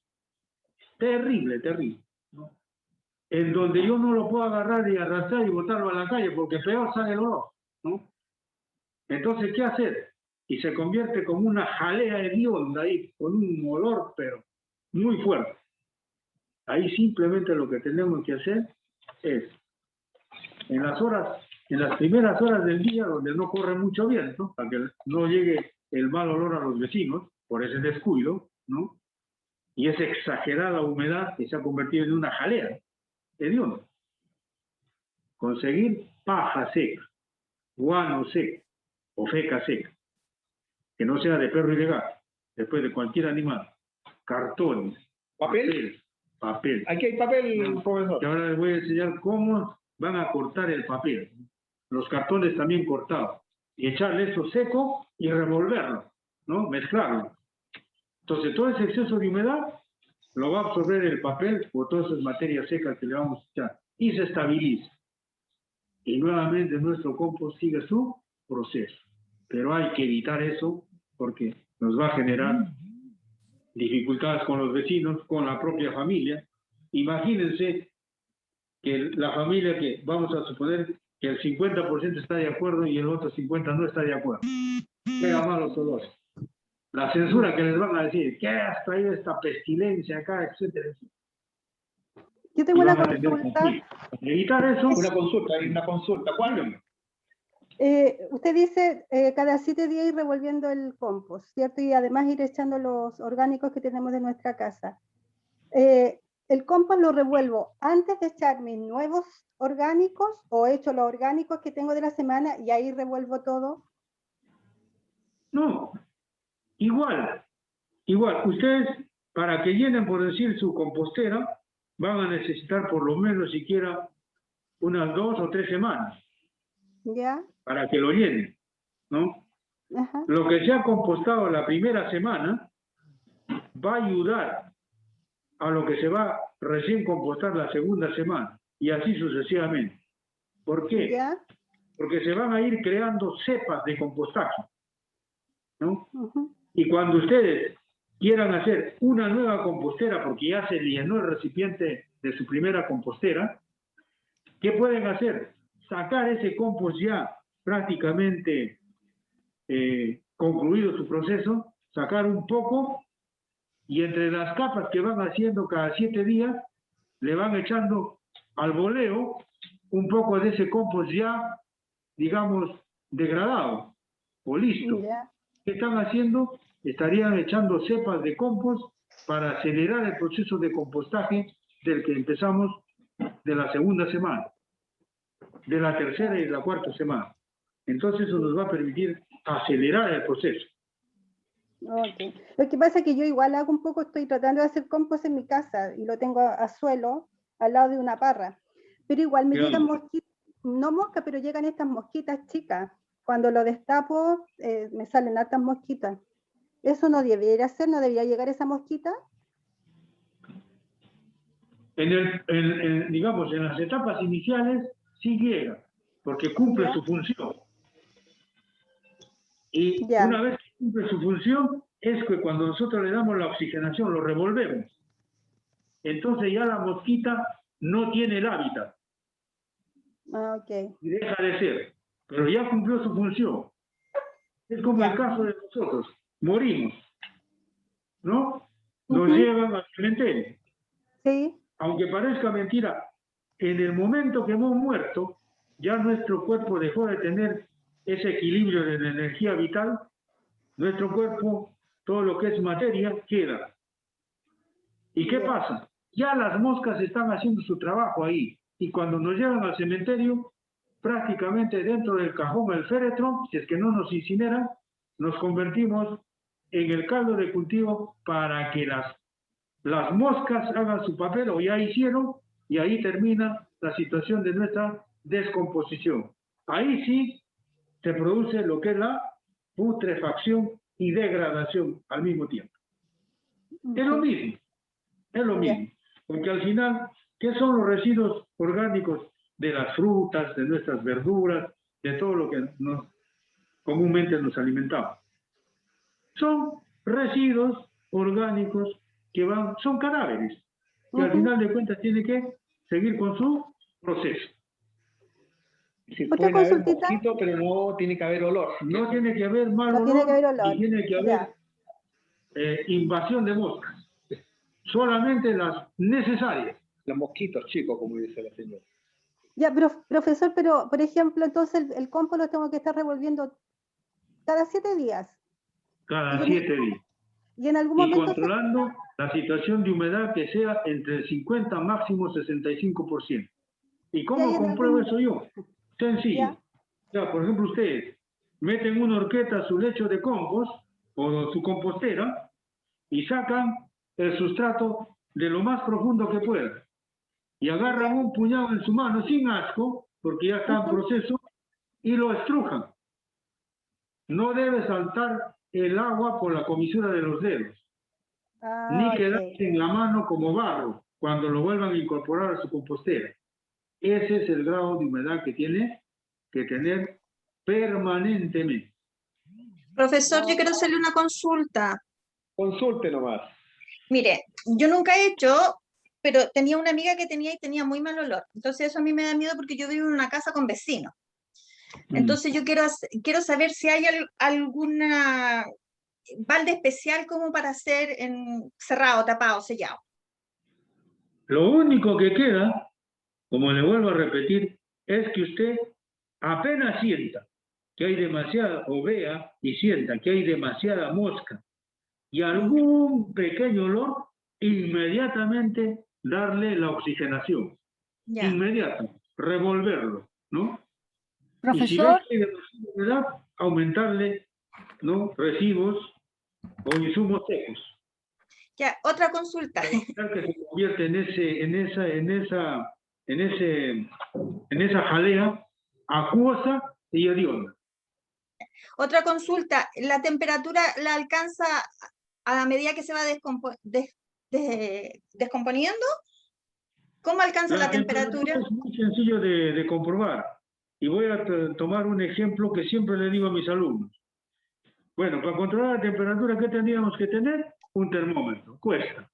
terrible, terrible, ¿no? En donde yo no lo puedo agarrar y arrastrar y botarlo a la calle, porque peor sale el olor, ¿no? Entonces, ¿qué hacer? Y se convierte como una jalea hedionda ahí, con un olor, pero muy fuerte. Ahí simplemente lo que tenemos que hacer es, en las primeras horas del día, donde no corre mucho viento, para que no llegue el mal olor a los vecinos, por ese descuido, ¿no? Y esa exagerada humedad que se ha convertido en una jalea hedionda. Conseguir paja seca, guano seco o feca seca, que no sea de perro y de gato, después de cualquier animal, cartones, papel. Aquí hay papel, profesor. Que ahora les voy a enseñar cómo van a cortar el papel. Los cartones también cortados. Y echarle eso seco y revolverlo, ¿no? Mezclarlo. Entonces, todo ese exceso de humedad lo va a absorber el papel o todas esas materias secas que le vamos a echar. Y se estabiliza. Y nuevamente nuestro compost sigue su proceso. Pero hay que evitar eso porque nos va a generar dificultades con los vecinos, con la propia familia. Imagínense que la familia, que vamos a suponer que el 50% está de acuerdo y el otro 50% no está de acuerdo. Pega malos olores. La censura que les van a decir, ¿qué has traído esta pestilencia acá, etcétera? Yo tengo una Para evitar eso. Hay una consulta. ¿Cuándo? Usted dice cada 7 días ir revolviendo el compost, ¿cierto? Y además ir echando los orgánicos que tenemos de nuestra casa. ¿El compost lo revuelvo antes de echar mis nuevos orgánicos o echo los orgánicos que tengo de la semana y ahí revuelvo todo? No, igual. Ustedes, para que llenen, por decir, su compostera, van a necesitar por lo menos siquiera unas 2 o 3 semanas ¿Ya? para que lo llenen, ¿no? Ajá. Lo que se ha compostado la primera semana va a ayudar a lo que se va recién compostar la segunda semana, y así sucesivamente. ¿Por qué? ¿Ya? Porque se van a ir creando cepas de compostaje, ¿no? Ujú. Y cuando ustedes quieran hacer una nueva compostera, porque ya se llenó el recipiente de su primera compostera, ¿qué pueden hacer? Sacar ese compost ya prácticamente concluido su proceso, sacar un poco, y entre las capas que van haciendo cada 7 días, le van echando al voleo un poco de ese compost ya, digamos, degradado o listo. ¿Ya? ¿Qué están haciendo? Estarían echando cepas de compost para acelerar el proceso de compostaje del que empezamos de la segunda semana, de la tercera y la cuarta semana. Entonces eso nos va a permitir acelerar el proceso. Ok. Lo que pasa es que yo igual hago un poco, estoy tratando de hacer compost en mi casa y lo tengo a suelo, al lado de una parra. Pero igual me Claro. llegan mosquitas, no moscas, pero llegan estas mosquitas chicas. Cuando lo destapo, me salen hartas mosquitas. ¿Eso no debería ser? ¿No debería llegar esa mosquita? Digamos, en las etapas iniciales sí llega, porque cumple ¿Ya? su función. Y Ya. una vez que cumple su función, es que cuando nosotros le damos la oxigenación, lo revolvemos. Entonces ya la mosquita no tiene el hábitat Ah, ok. y deja de ser, pero ya cumplió su función. Es como Ya. el caso de nosotros, morimos, ¿no? Nos Ujú. llevan al cementerio. Sí. Aunque parezca mentira, en el momento que hemos muerto, ya nuestro cuerpo dejó de tener ese equilibrio de la energía vital. Nuestro cuerpo, todo lo que es materia, queda. ¿Y qué Ya. pasa? Ya las moscas están haciendo su trabajo ahí. Y cuando nos llevan al cementerio, prácticamente dentro del cajón del féretro, si es que no nos incineran, nos convertimos en el caldo de cultivo para que las moscas hagan su papel, o ya hicieron, y ahí termina la situación de nuestra descomposición. Ahí sí se produce lo que es la putrefacción y degradación al mismo tiempo. Es lo mismo, es lo Ya. mismo. Porque al final, ¿qué son los residuos orgánicos de las frutas, de nuestras verduras, de todo lo que comúnmente nos alimentamos? Son residuos orgánicos que son cadáveres, que al Ujú. final de cuentas tienen que seguir con su proceso. Sí, Otra pueden haber consultita. mosquitos, pero no tiene que haber olor. No tiene que haber mal No tiene que haber olor, olor. ni tiene que haber invasión de moscas. Solamente las necesarias. Los mosquitos chicos, como dice la señora. Ya, profesor, pero por ejemplo, entonces el compost lo tengo que estar revolviendo cada 7 días. Cada Y 7 días. y en algún Y momento controlando la situación de humedad que sea entre el 50 máximo 65%. ¿Y Ya, cómo y en compruebo algún- eso yo? Sencillo. Ya. Ya, por ejemplo, ustedes meten una horqueta a su lecho de compost o su compostera y sacan el sustrato de lo más profundo que puedan. Y agarran un puñado en su mano sin asco, porque ya está en proceso, y lo estrujan. No debe saltar el agua por la comisura de los dedos, ni Ah, quedarse ok. en la mano como barro cuando lo vuelvan a incorporar a su compostera. Ese es el grado de humedad que tiene que tener permanentemente. Profesor, yo quiero hacerle una consulta. Consulte nomás. Mire, yo nunca he hecho, pero tenía una amiga que tenía muy mal olor. Entonces eso a mí me da miedo porque yo vivo en una casa con vecinos. Entonces yo quiero saber si hay alguna balde especial como para hacer cerrado, tapado, sellado. Lo único que queda, como le vuelvo a repetir, es que usted apenas sienta que hay demasiada, o vea y sienta que hay demasiada mosca y algún pequeño olor, inmediatamente darle la oxigenación. Ya. Inmediato, revolverlo, ¿no? Y si ve Profesor, que hay demasiada humedad, aumentarle ¿no? Residuos o insumos secos. Ya, otra consulta. Que se convierte en esa jalea acuosa y hedionda. Otra consulta. ¿La temperatura la alcanza a medida que se va descomponiendo? ¿Cómo alcanza la temperatura? Es muy sencillo de comprobar. Y voy a tomar un ejemplo que siempre le digo a mis alumnos. Bueno, para controlar la temperatura, ¿qué tendríamos que tener? Un termómetro. Cuesta.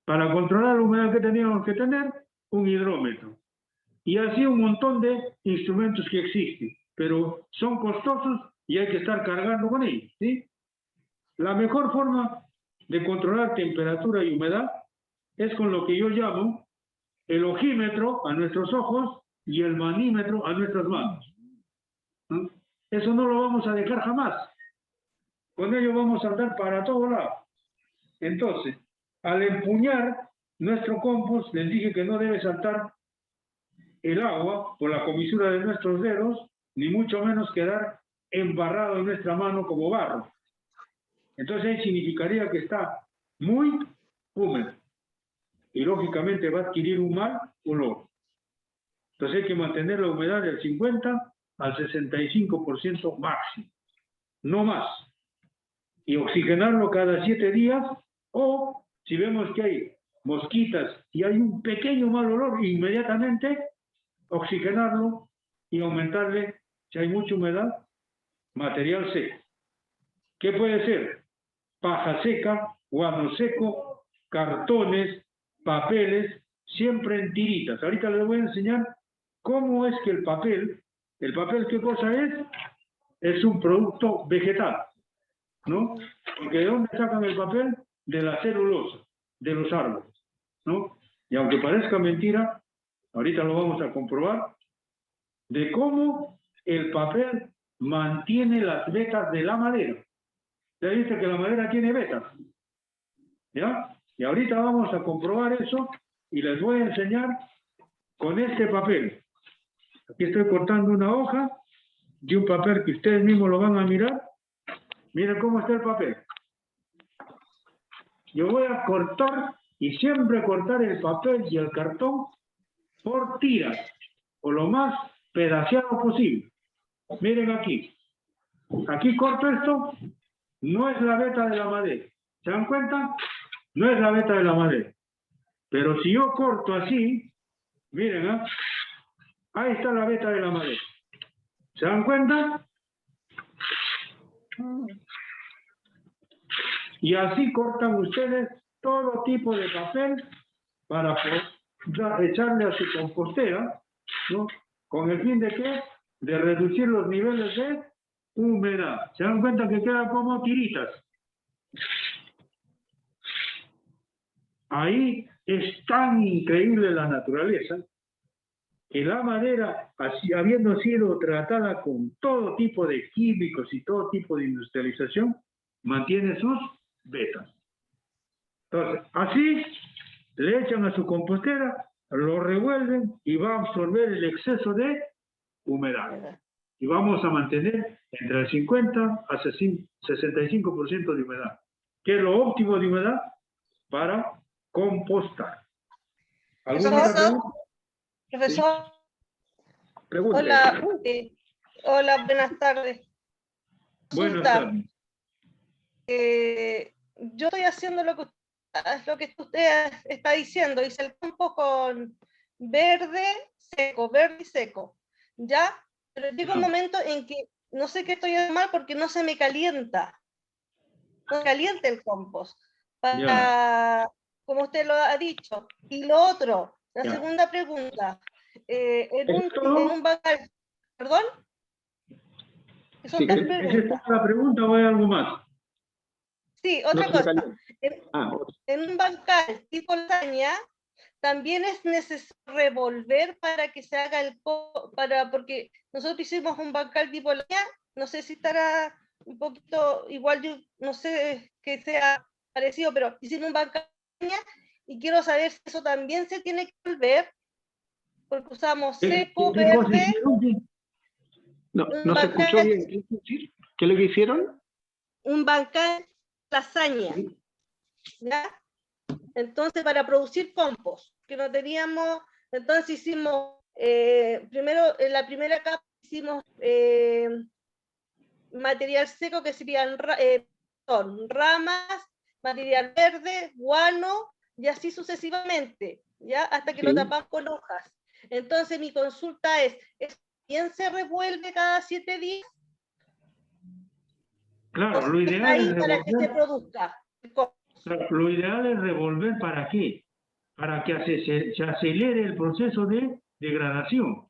Para controlar la humedad, ¿qué tendríamos que tener? Un hidrómetro. Y así un montón de instrumentos que existen, pero son costosos y hay que estar cargando con ellos, ¿sí? La mejor forma de controlar temperatura y humedad es con lo que yo llamo el ojímetro a nuestros ojos y el manímetro a nuestras manos, ¿no? Eso no lo vamos a dejar jamás. Con ello vamos a andar para todos lados. Entonces, al empuñar nuestro compost, les dije que no debe saltar el agua por la comisura de nuestros dedos, ni mucho menos quedar embarrado en nuestra mano como barro. Entonces ahí significaría que está muy húmedo y lógicamente va a adquirir un mal olor. Entonces hay que mantener la humedad del 50 al 65% máximo, no más. Y oxigenarlo cada 7 días, o si vemos que hay mosquitas y hay un pequeño mal olor, inmediatamente oxigenarlo y aumentarle, si hay mucha humedad, material seco. ¿Qué puede ser? Paja seca, guano seco, cartones, papeles, siempre en tiritas. Ahorita les voy a enseñar cómo es que el papel ¿qué cosa es? Es un producto vegetal, ¿no? Porque ¿de dónde sacan el papel? De la celulosa, de los árboles, ¿no? Y aunque parezca mentira, ahorita lo vamos a comprobar, de cómo el papel mantiene las vetas de la madera. Ya dice que la madera tiene vetas, ¿ya? Y ahorita vamos a comprobar eso y les voy a enseñar con este papel. Aquí estoy cortando una hoja de un papel que ustedes mismos lo van a mirar. Miren cómo está el papel. Yo voy a cortar y siempre cortar el papel y el cartón por tiras, o lo más pedaceado posible. Miren aquí. Aquí corto esto, no es la veta de la madera. ¿Se dan cuenta? No es la veta de la madera. Pero si yo corto así, miren, ¿eh? Ahí está la veta de la madera. ¿Se dan cuenta? Y así cortan ustedes todo tipo de papel para poder echarle a su compostera, ¿no? ¿Con el fin de qué? De reducir los niveles de humedad. ¿Se dan cuenta que quedan como tiritas? Ahí es tan increíble la naturaleza que la madera, así, habiendo sido tratada con todo tipo de químicos y todo tipo de industrialización, mantiene sus vetas. Entonces, así le echan a su compostera, lo revuelven y va a absorber el exceso de humedad. Y vamos a mantener entre el 50 a 65% de humedad, que es lo óptimo de humedad para compostar. ¿Alguna otra pregunta? Profesor, Pregunte. hola, hola, buenas tardes. Buenas Consulta. tardes. Yo estoy haciendo lo que usted está diciendo, hice el campo con verde y seco, ¿ya? Pero llega un momento en que no sé qué estoy haciendo mal porque no se me calienta. No se calienta el compost, como usted lo ha dicho. Y lo otro, la segunda pregunta, en un bancal, ¿perdón? Sí, ¿esa es la pregunta o hay algo más? Sí, otra cosa. En un bancal tipo lasaña, también es necesario revolver para que se haga porque nosotros hicimos un bancal tipo lasaña, no sé si estará un poquito igual, yo no sé que sea parecido, pero hicimos un bancal y quiero saber si eso también se tiene que revolver, porque usamos seco, verde. No se escuchó bien. ¿Qué es lo que hicieron? un bancal lasaña, ¿ya? Entonces, para producir compost, que no teníamos, entonces hicimos, primero, en la primera capa hicimos material seco, que serían son ramas, material verde, guano, y así sucesivamente, ¿ya? Hasta que lo tapamos con hojas. Entonces, mi consulta es ¿bien se revuelve cada 7 días? Claro, lo ideal es para que se revolver. produzca. Claro, lo ideal es revolver, ¿para qué? Para que se acelere el proceso de degradación.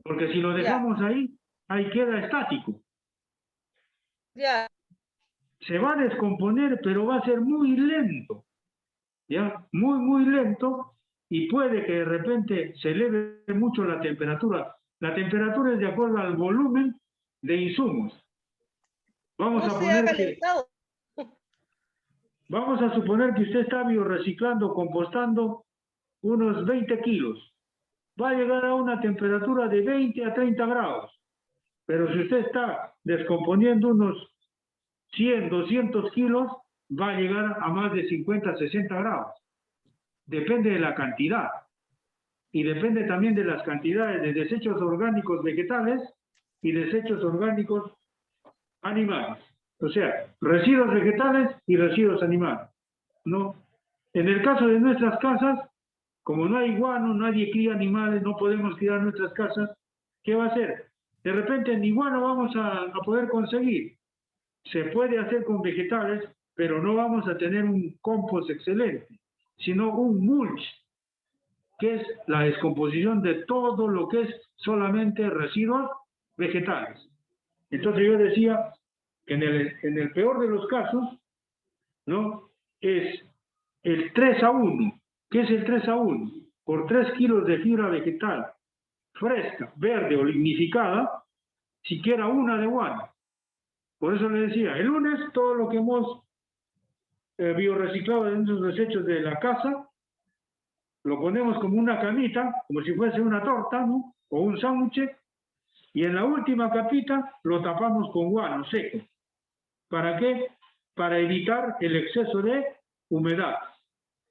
Porque si lo dejamos ahí queda estático. Ya. Se va a descomponer, pero va a ser muy lento. ¿Ya? Muy, muy lento, y puede que de repente se eleve mucho la temperatura. La temperatura es de acuerdo al volumen de insumos. Vamos a suponer que usted está bioreciclando, compostando unos 20 kilos. Va a llegar a una temperatura de 20 a 30 grados. Pero si usted está descomponiendo unos 100, 200 kilos, va a llegar a más de 50, 60 grados. Depende de la cantidad. Y depende también de las cantidades de desechos orgánicos vegetales y desechos orgánicos animales. O sea, residuos vegetales y residuos animales, ¿no? En el caso de nuestras casas, como no hay guano, nadie cría animales, no podemos criar nuestras casas, ¿qué va a hacer? De repente ni guano vamos a poder conseguir. Se puede hacer con vegetales, pero no vamos a tener un compost excelente, sino un mulch, que es la descomposición de todo lo que es solamente residuos vegetales. Entonces yo decía que en el peor de los casos, ¿no? Es el 3-1. ¿Qué es el 3-1? Por 3 kilos de fibra vegetal fresca, verde o lignificada, siquiera una de guano. Por eso le decía, el lunes todo lo que hemos bioreciclado de nuestros desechos de la casa, lo ponemos como una camita, como si fuese una torta, ¿no? O un sándwich, y en la última capita lo tapamos con guano seco. ¿Para qué? Para evitar el exceso de humedad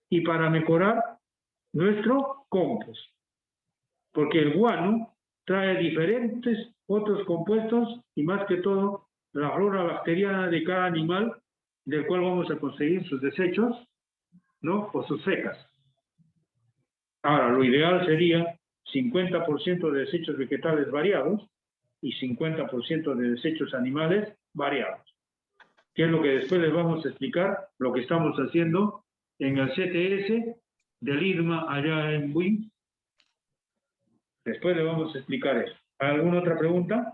y para mejorar nuestro compost. Porque el guano trae diferentes otros compuestos y más que todo la flora bacteriana de cada animal del cual vamos a conseguir sus desechos, ¿no? O sus fecas. Ahora, lo ideal sería 50% de desechos vegetales variados y 50% de desechos animales variados. Que es lo que después les vamos a explicar, lo que estamos haciendo en el CTS del IRMA allá en Buin. Después le vamos a explicar eso. ¿Alguna otra pregunta?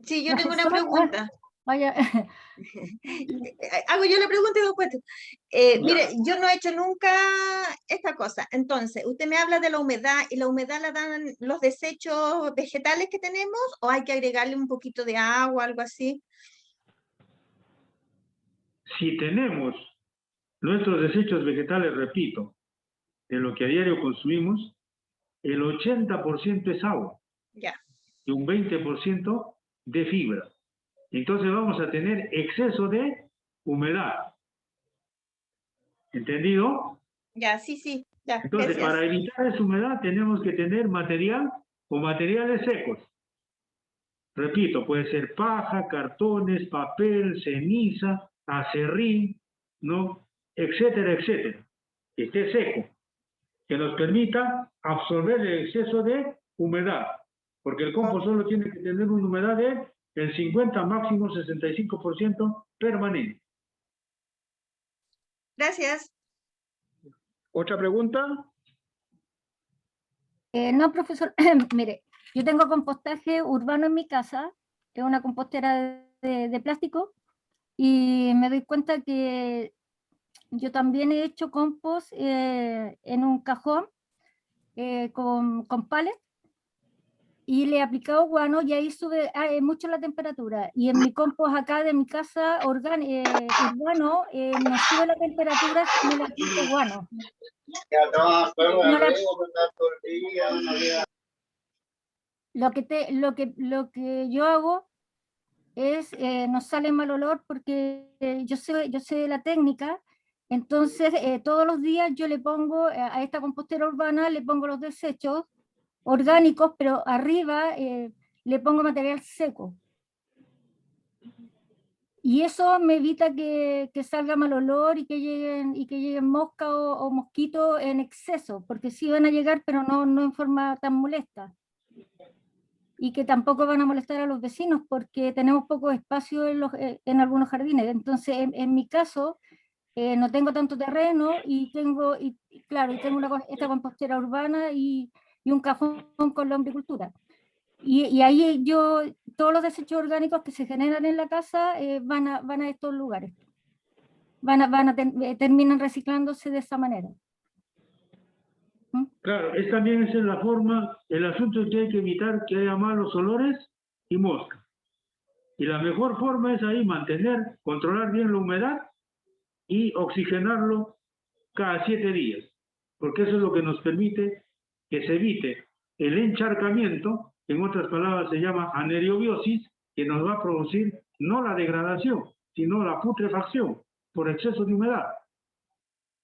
Sí, yo tengo una pregunta. Vaya. Hago yo la pregunta y después. Mire, yo no he hecho nunca esta cosa. Entonces, usted me habla de la humedad, ¿y la humedad la dan los desechos vegetales que tenemos o hay que agregarle un poquito de agua, algo así? Si tenemos nuestros desechos vegetales, repito, de lo que a diario consumimos, el 80% es agua. Ya. Y un 20% de fibra. Entonces vamos a tener exceso de humedad. ¿Entendido? Ya, sí, sí. Ya, entonces, gracias. para evitar esa humedad tenemos que tener material o materiales secos. Repito, puede ser paja, cartones, papel, ceniza, acerrín, ¿no? Etcétera, etcétera. Que esté seco. Que nos permita absorber el exceso de humedad. Porque el compost solo tiene que tener una humedad de el 50, máximo 65% permanente. Gracias. ¿Otra pregunta? No, profesor. Mire, yo tengo compostaje urbano en mi casa, que es una compostera de plástico, y me doy cuenta que yo también he hecho compost en un cajón con pallet, y le he aplicado guano y ahí sube mucho la temperatura. Y en mi compost acá de mi casa urbano no sube la temperatura si no le aplico guano. Lo que yo hago nos sale mal olor porque yo sé de la técnica. Entonces todos los días yo le pongo a esta compostera urbana, le pongo los desechos orgánicos, pero arriba le pongo material seco. Y eso me evita que salga mal olor y que lleguen moscas o mosquitos en exceso, porque sí van a llegar, pero no en forma tan molesta. Y que tampoco van a molestar a los vecinos porque tenemos poco espacio en algunos jardines. Entonces, en mi caso, no tengo tanto terreno y tengo esta compostera urbana y un cajón con la hombricultura. Y ahí todos los desechos orgánicos que se generan en la casa van a estos lugares. Terminan reciclándose de esa manera. ¿Mm? Claro, también es en la forma, el asunto es que hay que evitar que haya malos olores y moscas. Y la mejor forma es ahí controlar bien la humedad y oxigenarlo cada 7 días, porque eso es lo que nos permite que se evite el encharcamiento, en otras palabras se llama anaerobiosis, que nos va a producir no la degradación, sino la putrefacción por exceso de humedad.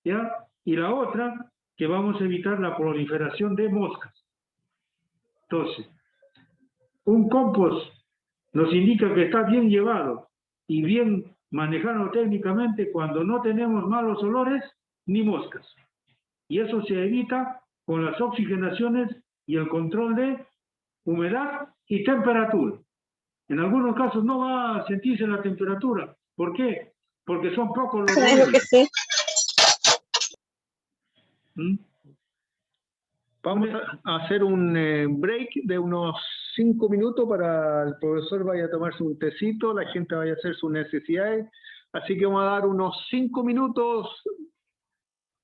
¿Ya? Y la otra, que vamos a evitar la proliferación de moscas. Entonces, un compost nos indica que está bien llevado y bien manejado técnicamente cuando no tenemos malos olores ni moscas. Y eso se evita con las oxigenaciones y el control de humedad y temperatura. En algunos casos no va a sentirse la temperatura. ¿Por qué? Porque son pocos los Es lo que volúmenes. sé. ¿Mm? Vamos a hacer un break de unos 5 minutos para el profesor vaya a tomarse un tecito, la gente vaya a hacer sus necesidades. Así que vamos a dar unos 5 minutos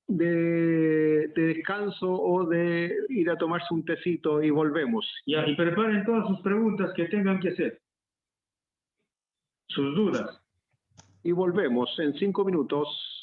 de descanso o de ir a tomarse un tecito y volvemos. Ya, y preparen todas sus preguntas que tengan que hacer. Sus dudas. Y volvemos en 5 minutos.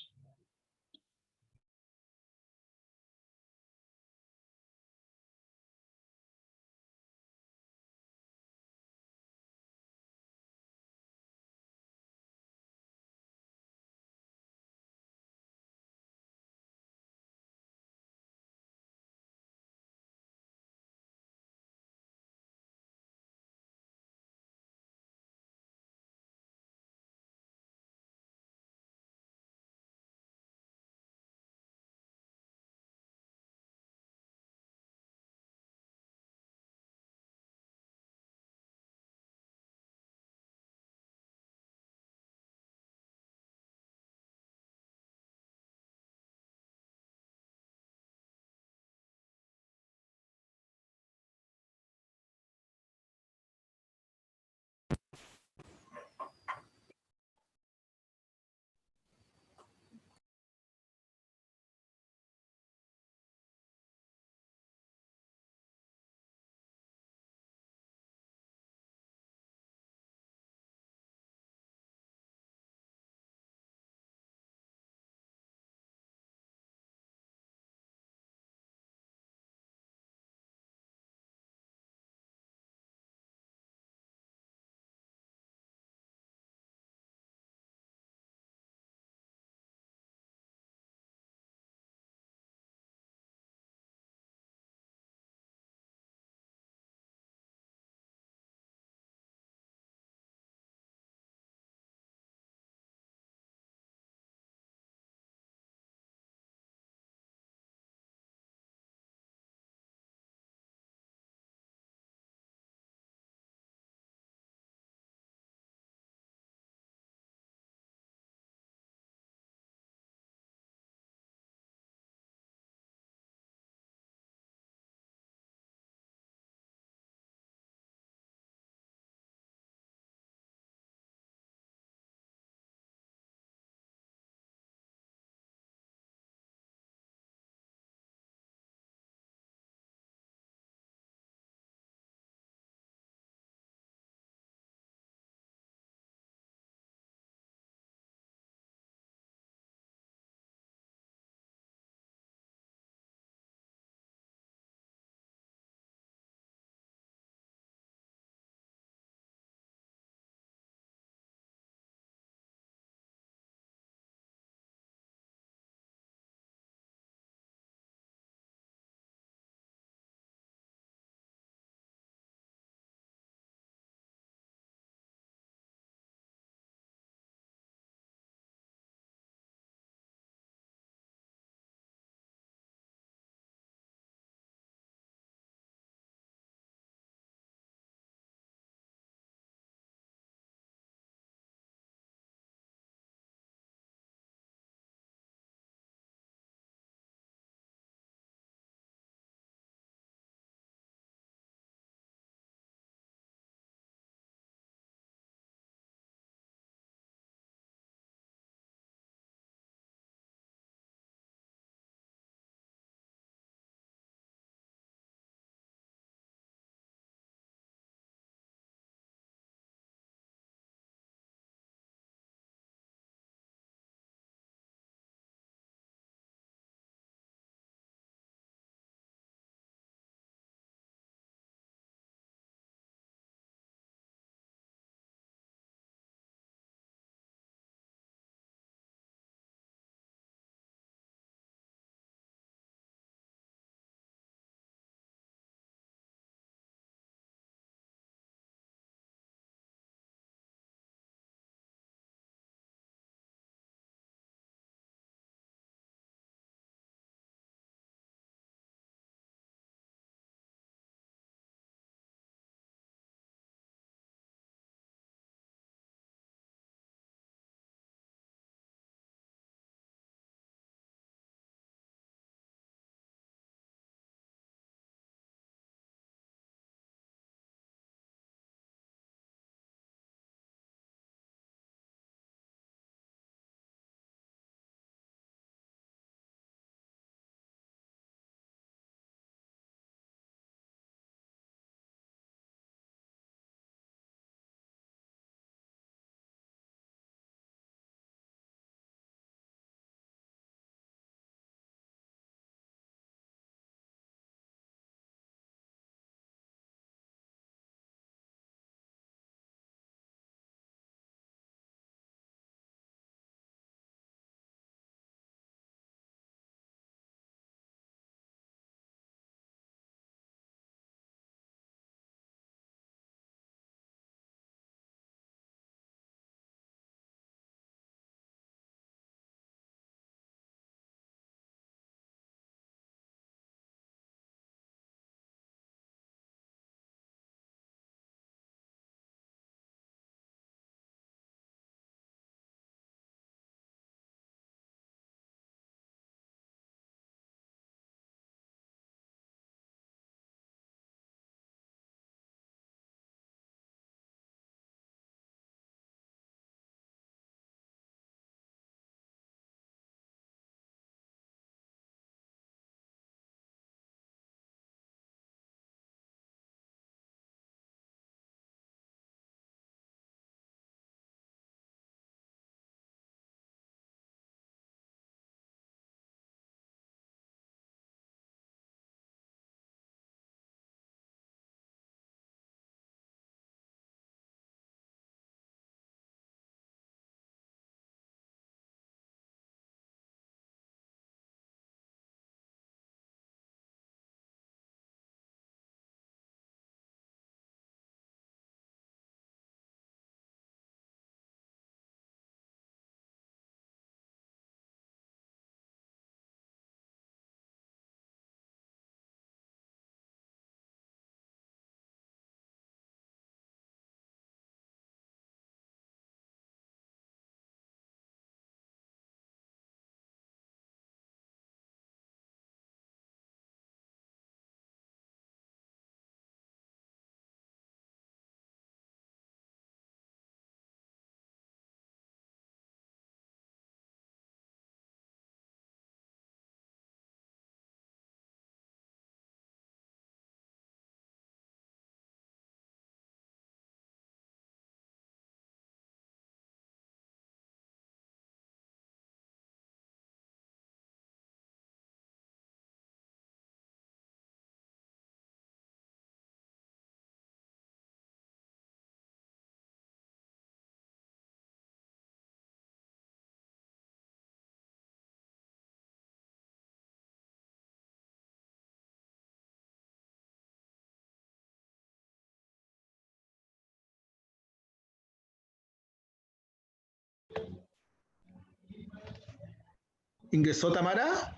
¿Ingresó Tamara?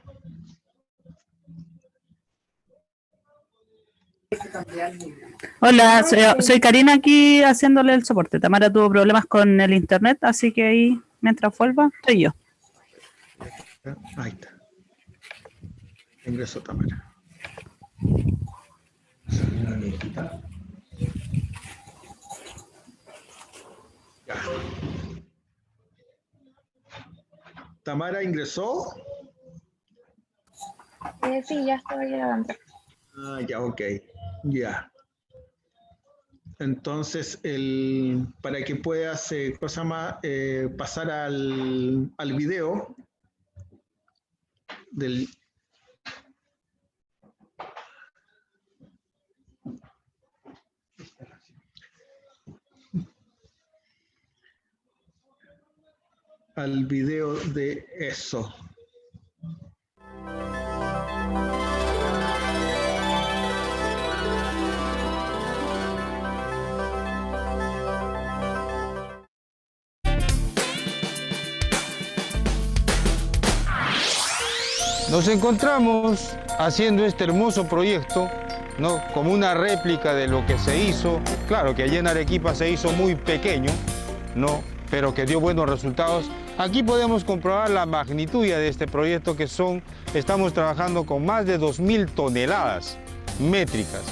Hola, soy Karina aquí haciéndole el soporte. Tamara tuvo problemas con el internet, así que ahí, mientras vuelva, estoy yo. Ahí está. Ingresó Tamara. Ya. ¿Tamara ingresó? Sí, ya estoy grabando. Ah, ya, ok. Ya. Entonces, para que puedas pasar al video del... al video de eso. Nos encontramos haciendo este hermoso proyecto, ¿no? Como una réplica de lo que se hizo. Claro que allí en Arequipa se hizo muy pequeño, ¿no? Pero que dio buenos resultados. Aquí podemos comprobar la magnitud de este proyecto estamos trabajando con más de 2.000 toneladas métricas,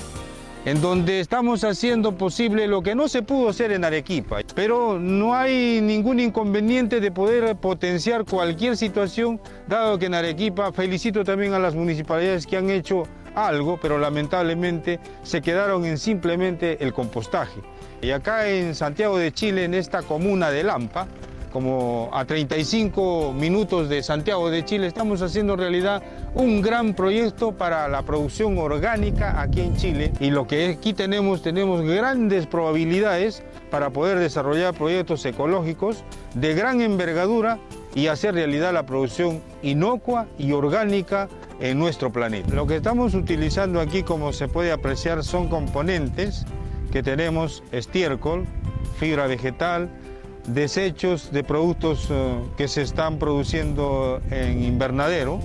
en donde estamos haciendo posible lo que no se pudo hacer en Arequipa. Pero no hay ningún inconveniente de poder potenciar cualquier situación, dado que en Arequipa felicito también a las municipalidades que han hecho algo, pero lamentablemente se quedaron en simplemente el compostaje. Y acá en Santiago de Chile, en esta comuna de Lampa, como a 35 minutos de Santiago de Chile, estamos haciendo realidad un gran proyecto para la producción orgánica aquí en Chile. Y lo que aquí tenemos grandes probabilidades para poder desarrollar proyectos ecológicos de gran envergadura y hacer realidad la producción inocua y orgánica en nuestro planeta. Lo que estamos utilizando aquí, como se puede apreciar, son componentes que tenemos: estiércol, fibra vegetal, desechos de productos que se están produciendo en invernadero,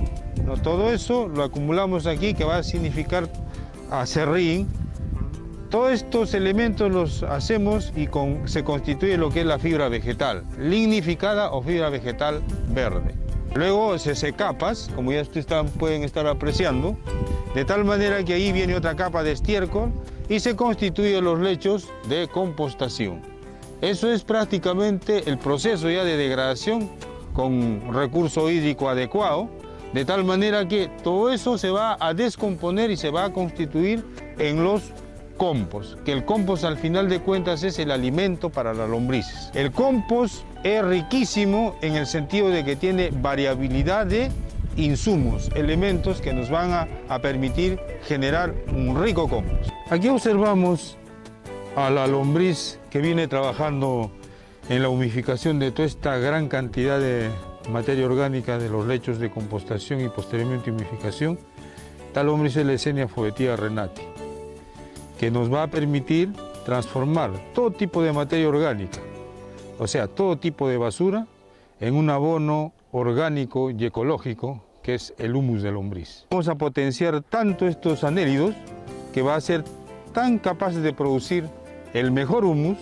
¿no? Todo eso lo acumulamos aquí, que va a significar acerrín. Todos estos elementos los hacemos y se constituye lo que es la fibra vegetal, lignificada o fibra vegetal verde. Luego se hace capas, como ya ustedes pueden estar apreciando, de tal manera que ahí viene otra capa de estiércol y se constituyen los lechos de compostación. Eso es prácticamente el proceso ya de degradación con recurso hídrico adecuado, de tal manera que todo eso se va a descomponer y se va a constituir en los compost, que el compost al final de cuentas es el alimento para las lombrices. El compost es riquísimo en el sentido de que tiene variabilidad de insumos, elementos que nos van a permitir generar un rico compost. Aquí observamos a la lombriz que viene trabajando en la humificación de toda esta gran cantidad de materia orgánica de los lechos de compostación y posteriormente humificación. Tal lombriz es la Eisenia foetida renati, que nos va a permitir transformar todo tipo de materia orgánica, o sea, todo tipo de basura, en un abono orgánico y ecológico, que es el humus de lombriz. Vamos a potenciar tanto estos anélidos, que va a ser tan capaces de producir el mejor humus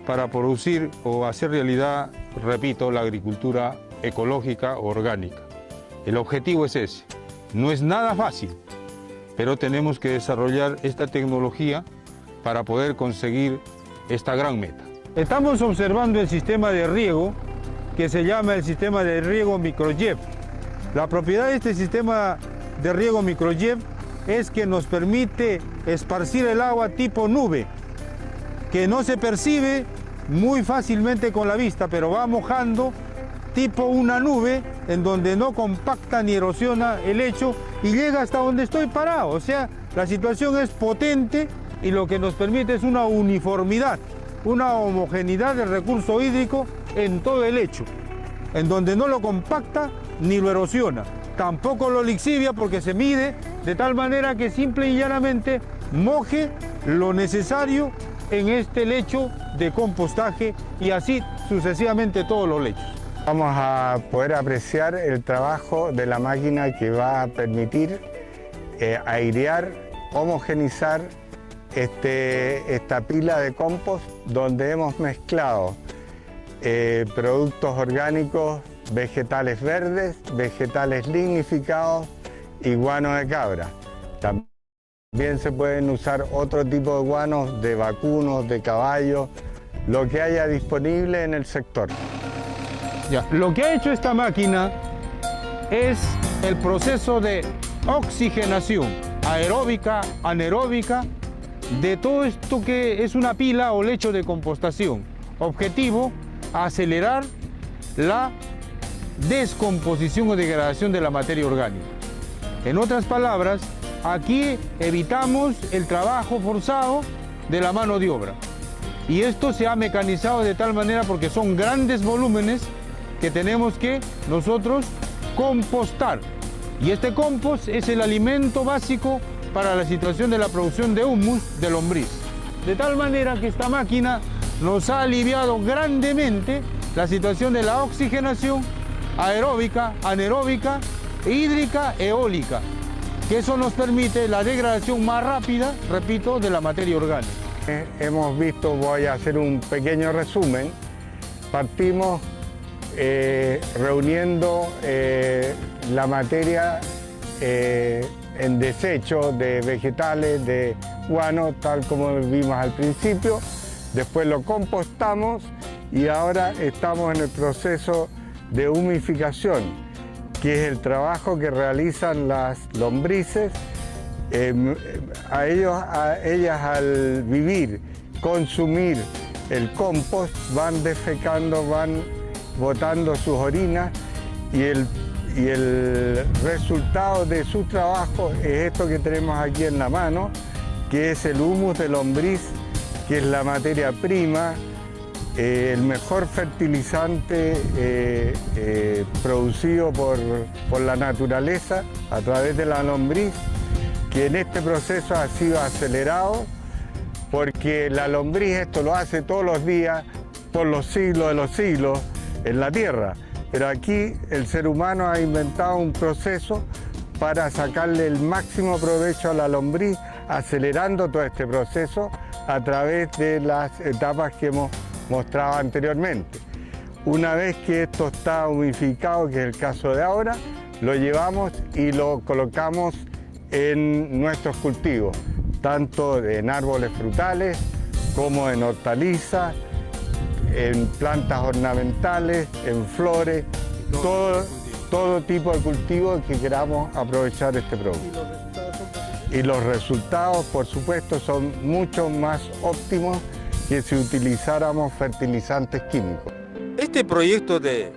para producir o hacer realidad, repito, la agricultura ecológica o orgánica. El objetivo es ese. No es nada fácil, pero tenemos que desarrollar esta tecnología para poder conseguir esta gran meta. Estamos observando el sistema de riego que se llama el sistema de riego microYEF. La propiedad de este sistema de riego microYEF es que nos permite esparcir el agua tipo nube, que no se percibe muy fácilmente con la vista, pero va mojando tipo una nube en donde no compacta ni erosiona el lecho y llega hasta donde estoy parado. O sea, la situación es potente y lo que nos permite es una uniformidad, una homogeneidad del recurso hídrico en todo el lecho, en donde no lo compacta ni lo erosiona, tampoco lo lixivia, porque se mide de tal manera que simple y llanamente moje lo necesario en este lecho de compostaje y así sucesivamente todos los lechos. Vamos a poder apreciar el trabajo de la máquina que va a permitir airear, homogenizar esta pila de compost donde hemos mezclado productos orgánicos, vegetales verdes, vegetales lignificados y guano de cabra. También se pueden usar otro tipo de guanos de vacunos, de caballos, lo que haya disponible en el sector. Ya, lo que ha hecho esta máquina es el proceso de oxigenación aeróbica, anaeróbica, de todo esto que es una pila o lecho de compostación. Objetivo, acelerar la descomposición o degradación de la materia orgánica. En otras palabras, aquí evitamos el trabajo forzado de la mano de obra. Y esto se ha mecanizado de tal manera porque son grandes volúmenes que tenemos que nosotros compostar. Y este compost es el alimento básico para la situación de la producción de humus de lombriz. De tal manera que esta máquina nos ha aliviado grandemente la situación de la oxigenación aeróbica, anaeróbica, hídrica, eólica, que eso nos permite la degradación más rápida, repito, de la materia orgánica. Hemos visto, voy a hacer un pequeño resumen, partimos reuniendo la materia en desecho de vegetales, de guano, tal como vimos al principio, después lo compostamos y ahora estamos en el proceso de humificación, que es el trabajo que realizan las lombrices. Ellas al vivir, consumir el compost, van defecando, van botando sus orinas y el resultado de su trabajo es esto que tenemos aquí en la mano, que es el humus de lombriz, que es la materia prima, el mejor fertilizante producido por la naturaleza a través de la lombriz, que en este proceso ha sido acelerado porque la lombriz esto lo hace todos los días por los siglos de los siglos en la tierra. Pero aquí el ser humano ha inventado un proceso para sacarle el máximo provecho a la lombriz, acelerando todo este proceso a través de las etapas que hemos mostrado anteriormente. Una vez que esto está humificado, que es el caso de ahora, lo llevamos y lo colocamos en nuestros cultivos, tanto en árboles frutales como en hortalizas, en plantas ornamentales, en flores, todo tipo de cultivos que queramos aprovechar este producto. Y los resultados, por supuesto, son mucho más óptimos que si utilizáramos fertilizantes químicos. Este proyecto de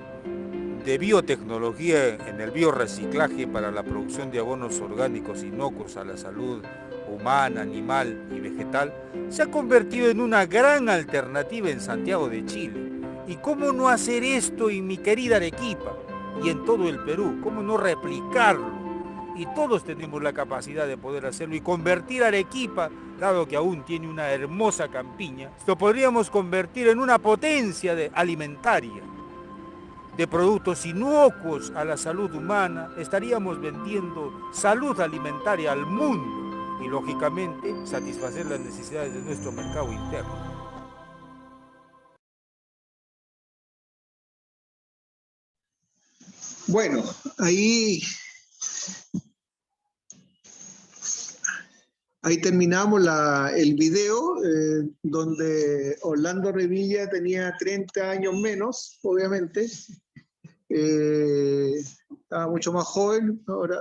biotecnología en el biorreciclaje para la producción de abonos orgánicos inocuos a la salud humana, animal y vegetal se ha convertido en una gran alternativa en Santiago de Chile. ¿Y cómo no hacer esto en mi querida Arequipa y en todo el Perú? ¿Cómo no replicarlo? Y todos tenemos la capacidad de poder hacerlo y convertir a Arequipa, dado que aún tiene una hermosa campiña, lo podríamos convertir en una potencia alimentaria, de productos inocuos a la salud humana. Estaríamos vendiendo salud alimentaria al mundo y, lógicamente, satisfacer las necesidades de nuestro mercado interno. Bueno, ahí terminamos el video donde Orlando Revilla tenía 30 años menos, obviamente. Estaba mucho más joven, ahora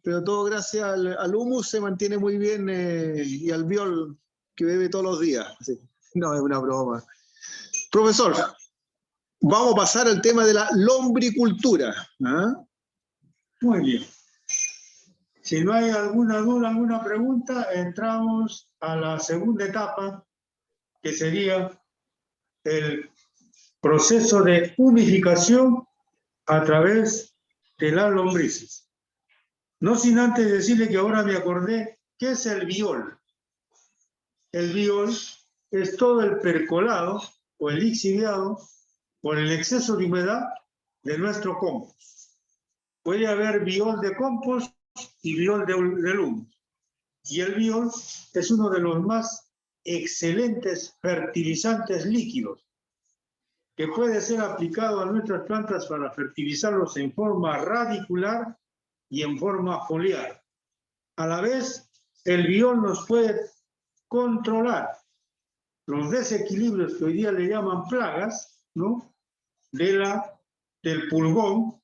pero todo gracias al humus se mantiene muy bien y al biol que bebe todos los días. Así. No, es una broma. Profesor, vamos a pasar al tema de la lombricultura. ¿Ah? Muy bien. Si no hay alguna duda, alguna pregunta, entramos a la segunda etapa, que sería el proceso de humificación a través de las lombrices. No sin antes decirle que ahora me acordé, ¿qué es el biol? El biol es todo el percolado o el lixiviado por el exceso de humedad de nuestro compost. Puede haber biol de compost y biol de humus. Y el biol es uno de los más excelentes fertilizantes líquidos que puede ser aplicado a nuestras plantas para fertilizarlos en forma radicular y en forma foliar. A la vez, el biol nos puede controlar los desequilibrios que hoy día le llaman plagas, ¿no? Del pulgón,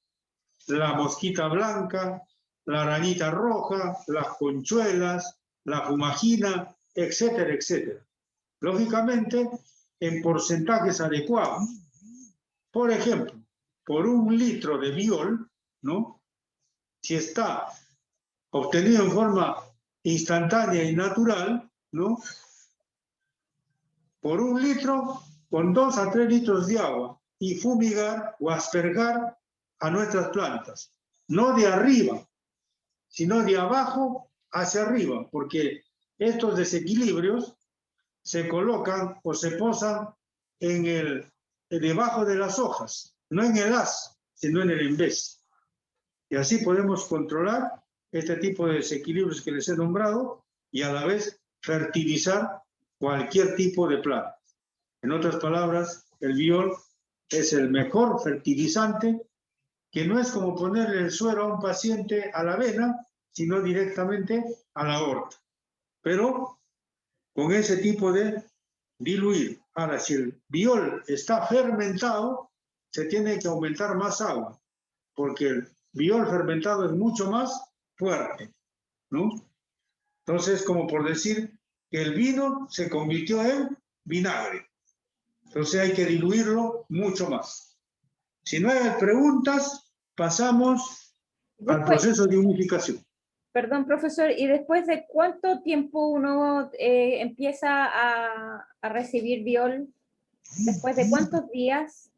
la mosquita blanca, la arañita roja, las conchuelas, la fumagina, etcétera, etcétera. Lógicamente, en porcentajes adecuados. Por ejemplo, por 1 litro de biol, ¿no? Si está obtenido en forma instantánea y natural, ¿no? Por 1 litro, con 2 a 3 litros de agua, y fumigar o aspergar a nuestras plantas. No de arriba, sino de abajo hacia arriba, porque estos desequilibrios se colocan o se posan debajo de las hojas, no en el haz, sino en el embés. Y así podemos controlar este tipo de desequilibrios que les he nombrado y a la vez fertilizar cualquier tipo de planta. En otras palabras, el biol es el mejor fertilizante, que no es como ponerle el suero a un paciente a la vena, sino directamente a la aorta. Pero con ese tipo de diluir. Ahora, si el biol está fermentado, se tiene que aumentar más agua, porque el biol fermentado es mucho más fuerte, ¿no? Entonces, como por decir que el vino se convirtió en vinagre. Entonces hay que diluirlo mucho más. Si no hay preguntas, pasamos al proceso de humificación. Perdón, profesor, ¿y después de cuánto tiempo uno empieza a recibir biol? ¿Después de cuántos días?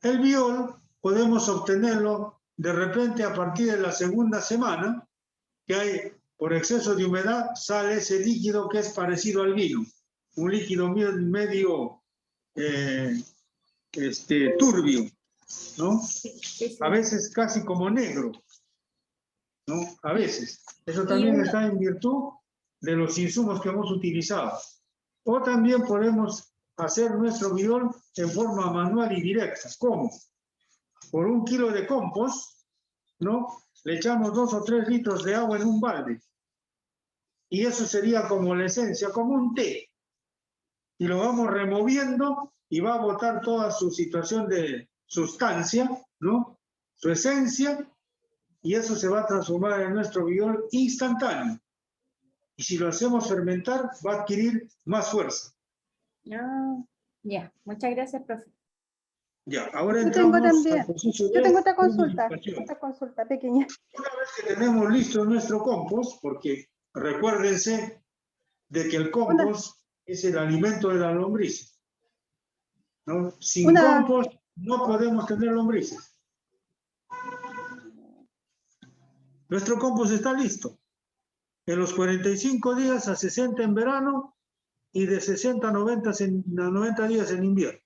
El biol podemos obtenerlo de repente a partir de la segunda semana, que hay, por exceso de humedad, sale ese líquido que es parecido al vino. Un líquido medio turbio, ¿no? A veces casi como negro, ¿no? A veces. Eso también está en virtud de los insumos que hemos utilizado. O también podemos hacer nuestro biol en forma manual y directa. ¿Cómo? Por 1 kilo de compost, ¿no? Le echamos 2 o 3 litros de agua en un balde. Y eso sería como la esencia, como un té. Y lo vamos removiendo y va a botar toda su situación de sustancia, ¿no? Su esencia, y eso se va a transformar en nuestro biol instantáneo. Y si lo hacemos fermentar, va a adquirir más fuerza. Ya, muchas gracias, profe. Ya, ahora Yo tengo entramos también, al proceso yo de tengo otra consulta humificación. pequeña. Una vez que tenemos listo nuestro compost, porque recuérdense de que el compost es el alimento de la lombriz, ¿no? Sin compost no podemos tener lombrices. Nuestro compost está listo. En los 45 días a 60 en verano y de 60 a 90 días en invierno.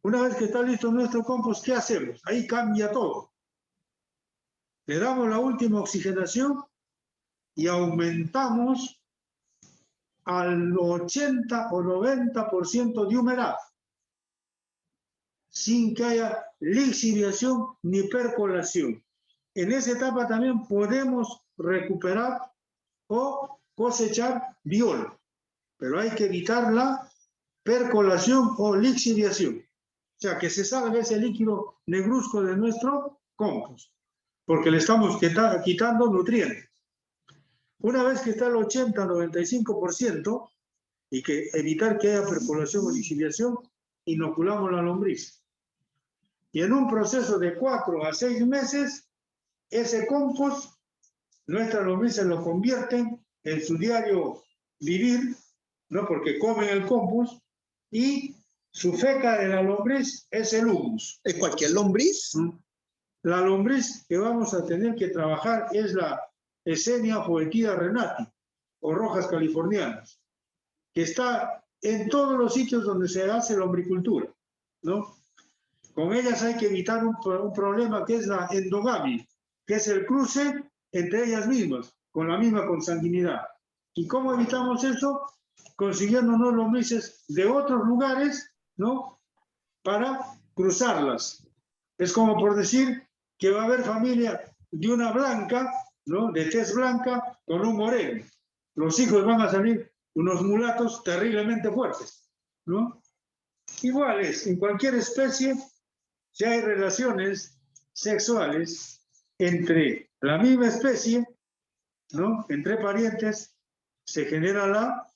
Una vez que está listo nuestro compost, ¿qué hacemos? Ahí cambia todo. Le damos la última oxigenación y aumentamos al 80 o 90% de humedad, sin que haya lixiviación ni percolación. En esa etapa también podemos recuperar o cosechar biol, pero hay que evitar la percolación o lixiviación. O sea, que se salga ese líquido negruzco de nuestro compost, porque le estamos quitando nutrientes. Una vez que está el 80-95%, y que evitar que haya percolación o lixiviación, inoculamos la lombriz. Y en un proceso de 4 a 6 meses, ese compost, nuestras lombrices lo convierten en su diario vivir, ¿no? Porque comen el compost, y su feca de la lombriz es el humus. ¿Es cualquier lombriz? La lombriz que vamos a tener que trabajar es la Escherichia foetida renati, o rojas californianas, que está en todos los sitios donde se hace lombricultura. ¿no? Con ellas hay que evitar un problema que es la endogamia, que es el cruce entre ellas mismas, con la misma consanguinidad. ¿Y cómo evitamos eso? Consiguiéndonos lombrices de otros lugares, ¿no? Para cruzarlas. Es como por decir que va a haber familia de una blanca, ¿no? De tez blanca con un moreno. Los hijos van a salir unos mulatos terriblemente fuertes, ¿no? Igual es, en cualquier especie, si hay relaciones sexuales entre la misma especie, ¿no? Entre parientes, se genera la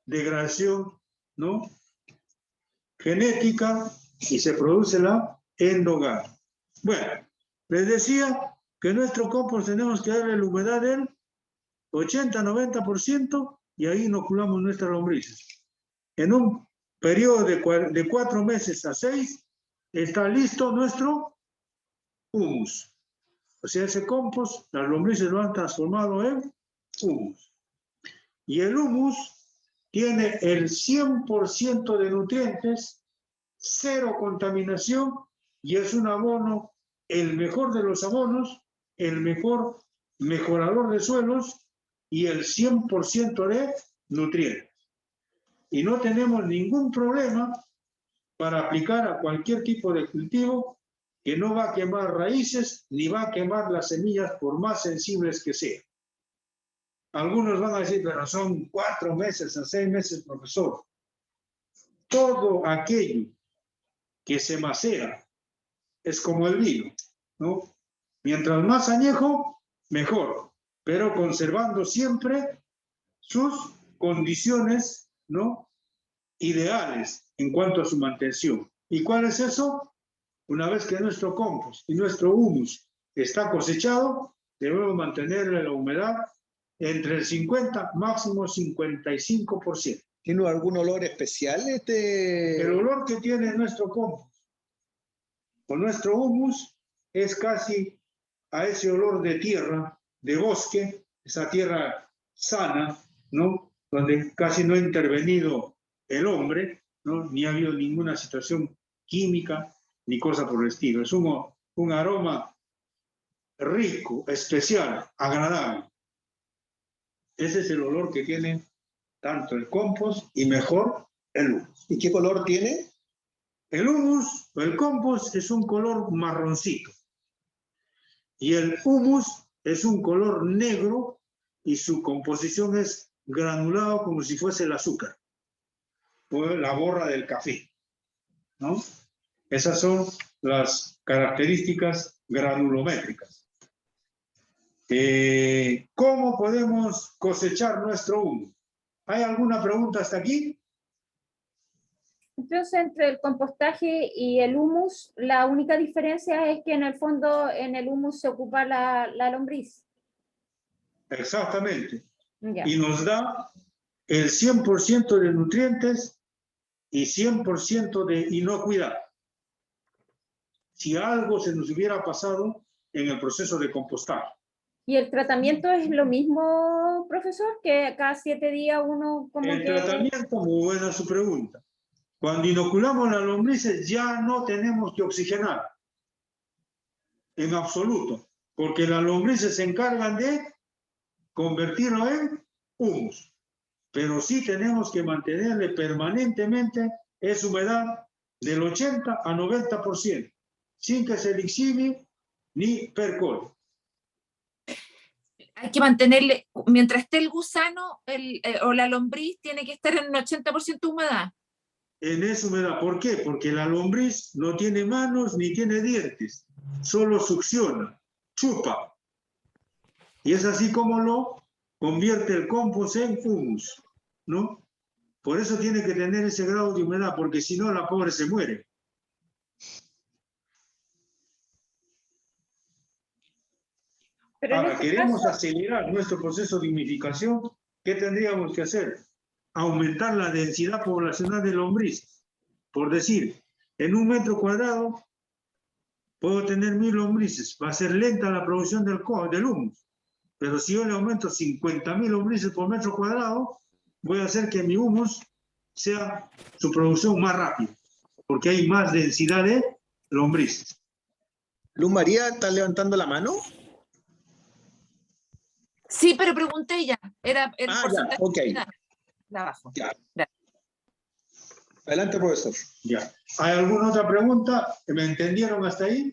degradación, ¿no? Genética y se produce la endogamia. Bueno, les decía que nuestro compost tenemos que darle la humedad del 80-90% y ahí inoculamos nuestras lombrices. En un periodo de 4 meses a 6 está listo nuestro humus. O sea, ese compost, las lombrices lo han transformado en humus. Y el humus tiene el 100% de nutrientes, 0 contaminación y es un abono, el mejor de los abonos, el mejor mejorador de suelos y el 100% de nutrientes. Y no tenemos ningún problema para aplicar a cualquier tipo de cultivo que no va a quemar raíces ni va a quemar las semillas por más sensibles que sean. Algunos van a decir, pero son 4 meses a 6 meses, profesor. Todo aquello que se macera es como el vino, ¿no? Mientras más añejo, mejor, pero conservando siempre sus condiciones, ¿no? Ideales en cuanto a su mantención. ¿Y cuál es eso? Una vez que nuestro compost y nuestro humus está cosechado, debemos mantenerle la humedad entre el 50, máximo 55%. ¿Tiene algún olor especial? El olor que tiene nuestro compost o nuestro humus es casi a ese olor de tierra, de bosque, esa tierra sana, ¿no? Donde casi no ha intervenido el hombre, ¿no? Ni ha habido ninguna situación química ni cosa por el estilo. Es un aroma rico, especial, agradable. Ese es el olor que tiene tanto el compost y mejor el humus. ¿Y qué color tiene? El humus o el compost es un color marroncito. Y el humus es un color negro y su composición es granulado como si fuese el azúcar o la borra del café, ¿no? Esas son las características granulométricas. ¿Cómo podemos cosechar nuestro humus? ¿Hay alguna pregunta hasta aquí? Entonces, entre el compostaje y el humus, la única diferencia es que en el fondo en el humus se ocupa la lombriz. Exactamente. Ya. Y nos da el 100% de nutrientes y 100% de inocuidad. Si algo se nos hubiera pasado en el proceso de compostaje. ¿Y el tratamiento es lo mismo, profesor? Que cada 7 días uno como El tratamiento, muy buena su pregunta. Cuando inoculamos las lombrices ya no tenemos que oxigenar. En absoluto. Porque las lombrices se encargan de convertirlo en humus. Pero sí tenemos que mantenerle permanentemente esa humedad del 80 a 90%, sin que se lixivie ni percole. Hay que mantenerle, mientras esté el gusano o la lombriz, tiene que estar en un 80% de humedad. En esa humedad, ¿por qué? Porque la lombriz no tiene manos ni tiene dientes, solo succiona, chupa. Y es así como lo convierte el compost en humus, ¿no? Por eso tiene que tener ese grado de humedad, porque si no la pobre se muere. Pero ahora, en este queremos caso, acelerar nuestro proceso de humidificación, ¿qué tendríamos que hacer? Aumentar la densidad poblacional de lombrices. Por decir, en 1 metro cuadrado puedo tener 1000 lombrices. Va a ser lenta la producción del humus. Pero si yo le aumento 50.000 lombrices por metro cuadrado, voy a hacer que mi humus sea su producción más rápida. porque hay más densidad de lombrices. Luz María, ¿estás levantando la mano? Sí, pero pregunté ya. Era el Ah, porcentaje ya, ok. de abajo. Ya. Adelante, profesor. Ya. ¿Hay alguna otra pregunta? ¿Me entendieron hasta ahí?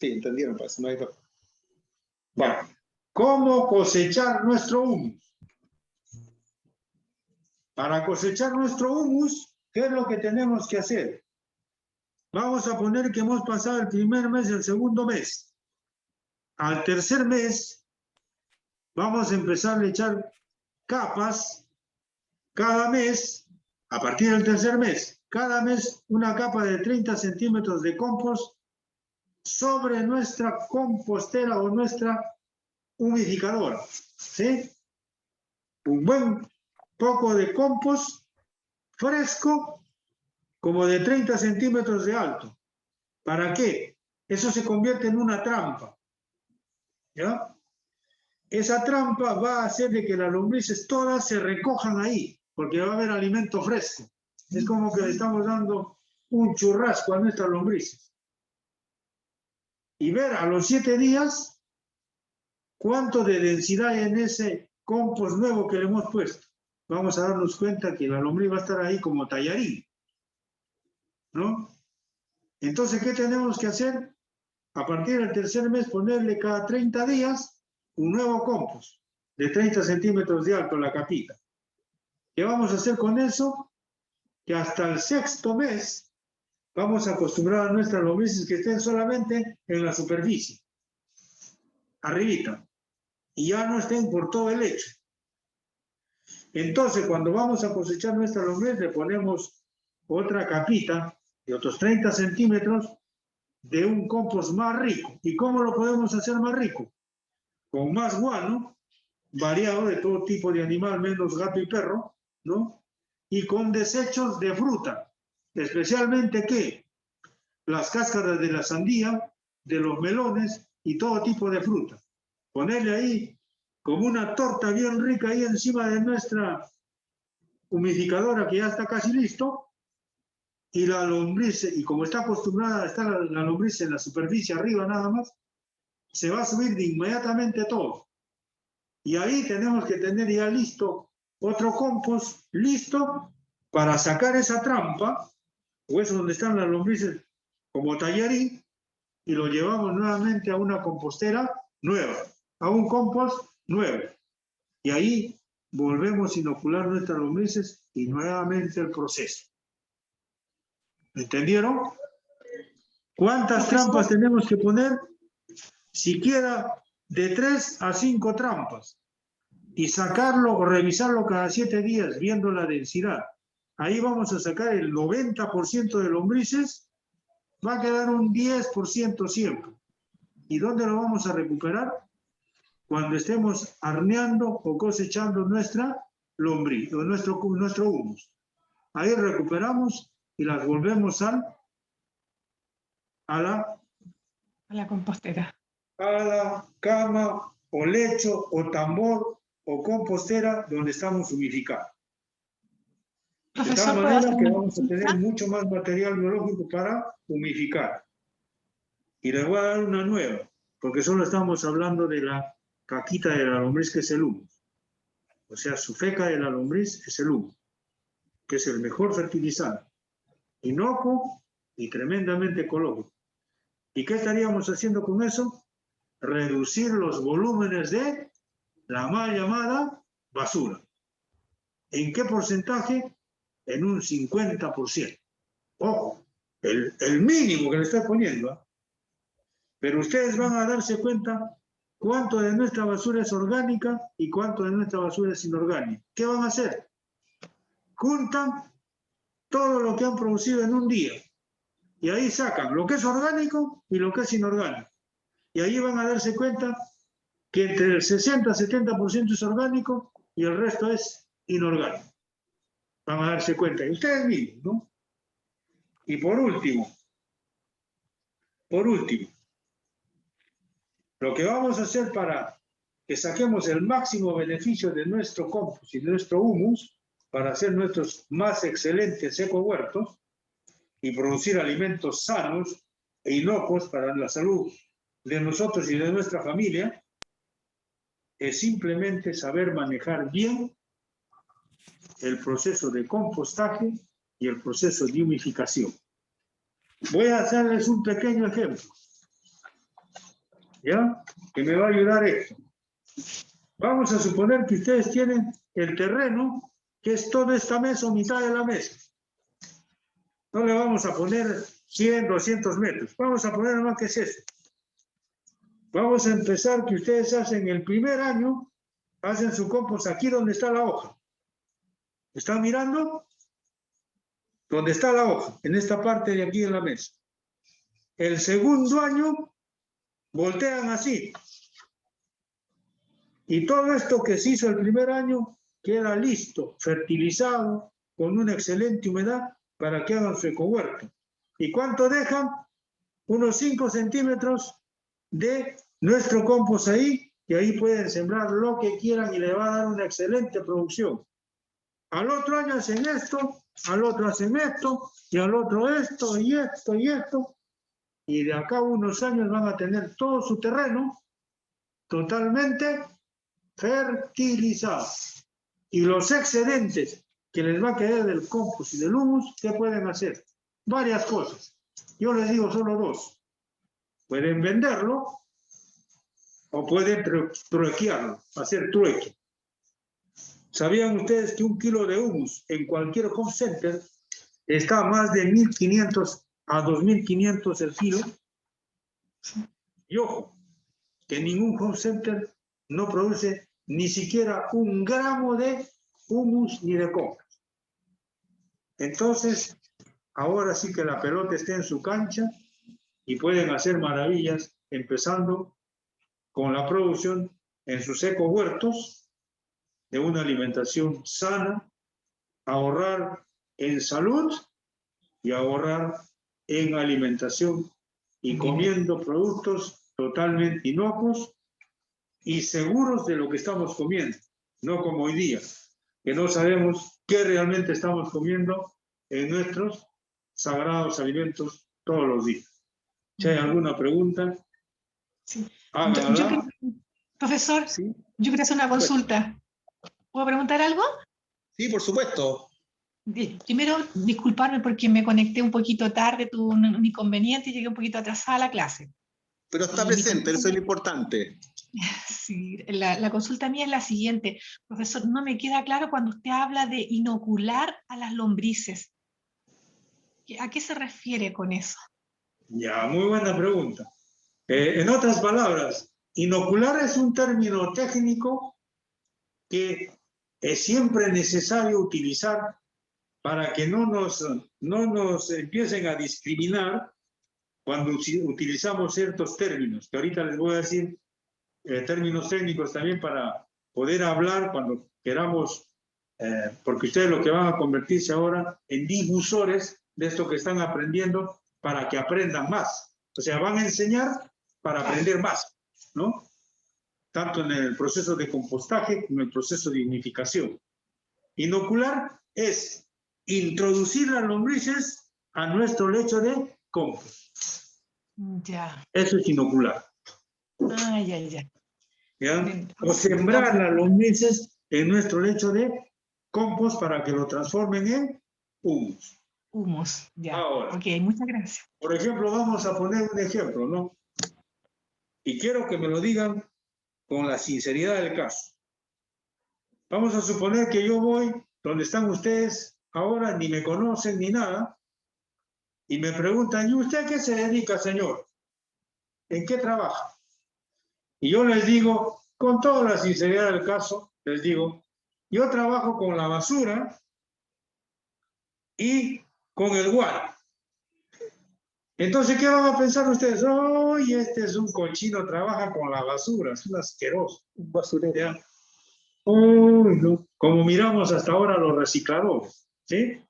Sí, entendieron, pues, no hay... Bueno, ¿cómo cosechar nuestro humus? Para cosechar nuestro humus, ¿qué es lo que tenemos que hacer? Vamos a poner que hemos pasado el primer mes y el segundo mes. Al tercer mes, vamos a empezar a echar capas cada mes, a partir del tercer mes, cada mes una capa de 30 centímetros de compost sobre nuestra compostera o nuestra humidificadora, ¿sí? Un buen poco de compost fresco, como de 30 centímetros de alto. ¿Para qué? Eso se convierte en una trampa, ¿ya? Esa trampa va a hacer de que las lombrices todas se recojan ahí, porque va a haber alimento fresco. Es como que le estamos dando un churrasco a nuestras lombrices. Y ver a los 7 días cuánto de densidad hay en ese compost nuevo que le hemos puesto. Vamos a darnos cuenta que la lombriz va a estar ahí como tallarín, ¿no? Entonces, ¿qué tenemos que hacer? A partir del tercer mes, ponerle cada 30 días un nuevo compost de 30 centímetros de alto, la capita. ¿Qué vamos a hacer con eso? Que hasta el sexto mes vamos a acostumbrar a nuestras lombrices que estén solamente en la superficie, arribita, y ya no estén por todo el lecho. Entonces, cuando vamos a cosechar nuestra lombriz, le ponemos otra capita de otros 30 centímetros de un compost más rico. ¿Y cómo lo podemos hacer más rico? Con más guano, variado de todo tipo de animal, menos gato y perro, ¿no? Y con desechos de fruta, especialmente ¿qué? Las cáscaras de la sandía, de los melones y todo tipo de fruta. Ponerle ahí como una torta bien rica ahí encima de nuestra humidificadora que ya está casi listo, y la lombriz, y como está acostumbrada a estar la lombriz en la superficie arriba nada más, se va a subir de inmediatamente todo. Y ahí tenemos que tener ya listo otro compost listo para sacar esa trampa, o eso donde están las lombrices como tallarín, y lo llevamos nuevamente a una compostera nueva, a un compost nuevo. Y ahí volvemos a inocular nuestras lombrices y nuevamente el proceso. ¿Entendieron? ¿Cuántas trampas tenemos que poner? Siquiera de 3 a 5 trampas. Y sacarlo o revisarlo cada 7 días, viendo la densidad. Ahí vamos a sacar el 90% de lombrices, va a quedar un 10% siempre. ¿Y dónde lo vamos a recuperar? Cuando estemos horneando o cosechando nuestra lombriz o nuestro humus. Ahí recuperamos y las volvemos a la compostera. A la cama o lecho o tambor o compostera donde estamos humidificando. De tal manera que vamos a tener mucho más material biológico para humidificar. Y les voy a dar una nueva, porque solo estamos hablando de la caquita de la lombriz, que es el humus. O sea, su feca de la lombriz es el humus, que es el mejor fertilizante. Inocuo y tremendamente ecológico. ¿Y qué estaríamos haciendo con eso? Reducir los volúmenes de la mal llamada basura. ¿En qué porcentaje? En un 50%. Ojo, el mínimo que le estoy poniendo. ¿Eh? Pero ustedes van a darse cuenta cuánto de nuestra basura es orgánica y cuánto de nuestra basura es inorgánica. ¿Qué van a hacer? Juntan todo lo que han producido en un día. Y ahí sacan lo que es orgánico y lo que es inorgánico. Y ahí van a darse cuenta que entre el 60 y 70% es orgánico y el resto es inorgánico. Van a darse cuenta. Y ustedes mismos, ¿no? Y por último, lo que vamos a hacer para que saquemos el máximo beneficio de nuestro compost y de nuestro humus, para hacer nuestros más excelentes ecohuertos y producir alimentos sanos e inocuos para la salud de nosotros y de nuestra familia, es simplemente saber manejar bien el proceso de compostaje y el proceso de humificación. Voy a hacerles un pequeño ejemplo, ¿ya? Que me va a ayudar esto. Vamos a suponer que ustedes tienen el terreno, que es toda esta mesa o mitad de la mesa. No le vamos a poner 100, 200 metros. Vamos a poner más que es eso. Vamos a empezar que ustedes hacen el primer año, hacen su compost aquí donde está la hoja. ¿Están mirando? Donde está la hoja, en esta parte de aquí en la mesa. El segundo año, voltean así. Y todo esto que se hizo el primer año queda listo, fertilizado, con una excelente humedad para que hagan su ecohuerto. ¿Y cuánto dejan? Unos 5 centímetros de nuestro compost ahí, y ahí pueden sembrar lo que quieran y le va a dar una excelente producción. Al otro año hacen esto, al otro hacen esto, y al otro esto, y esto, y esto. Y de acá a unos años van a tener todo su terreno totalmente fertilizado. Y los excedentes que les va a quedar del compost y del humus, ¿qué pueden hacer? Varias cosas. Yo les digo solo dos. Pueden venderlo o pueden truequearlo, hacer trueque. ¿Sabían ustedes que 1 kilo de humus en cualquier home center está a más de 1.500 a 2.500 el kilo? Y ojo, que ningún home center no produce ni siquiera 1 gramo de humus ni de compost. Entonces, ahora sí que la pelota está en su cancha y pueden hacer maravillas, empezando con la producción en sus ecohuertos de una alimentación sana, ahorrar en salud y ahorrar en alimentación y comiendo productos totalmente inocuos y seguros de lo que estamos comiendo, no como hoy día, que no sabemos qué realmente estamos comiendo en nuestros sagrados alimentos todos los días. Si hay alguna pregunta, sí. háganla. Profesor, ¿Sí? yo quería hacer una consulta. ¿Puedo preguntar algo? Sí, por supuesto. Primero, disculparme porque me conecté un poquito tarde, tuve un inconveniente y llegué un poquito atrasada a la clase. Pero está presente, eso es lo importante. Sí, la consulta mía es la siguiente. Profesor, no me queda claro cuando usted habla de inocular a las lombrices. ¿A qué se refiere con eso? Ya, muy buena pregunta. En otras palabras, inocular es un término técnico que es siempre necesario utilizar para que no nos empiecen a discriminar cuando utilizamos ciertos términos, que ahorita les voy a decir términos técnicos también para poder hablar cuando queramos, porque ustedes lo que van a convertirse ahora en difusores de esto que están aprendiendo para que aprendan más. O sea, van a enseñar para aprender más, ¿no? Tanto en el proceso de compostaje como en el proceso de humificación. Inocular es introducir las lombrices a nuestro lecho de compost. Ya. Eso es inocular. Ah, ya, ya. ¿Ya? O sembrar las lombrices en nuestro lecho de compost para que lo transformen en humus. Humus, ya. Ahora, ok, muchas gracias. por ejemplo, vamos a poner un ejemplo, ¿no? Y quiero que me lo digan con la sinceridad del caso. Vamos a suponer que yo voy donde están ustedes ahora, ni me conocen ni nada, y me preguntan, ¿y usted qué se dedica, señor? ¿En qué trabaja? Y yo les digo, con toda la sinceridad del caso, les digo, yo trabajo con la basura y con el guano. Entonces, ¿qué van a pensar ustedes? ¡Ay, este es un cochino, trabaja con la basura, es un asqueroso! Un basurero. ¡Uy, no! Como miramos hasta ahora a los recicladores, ¿sí?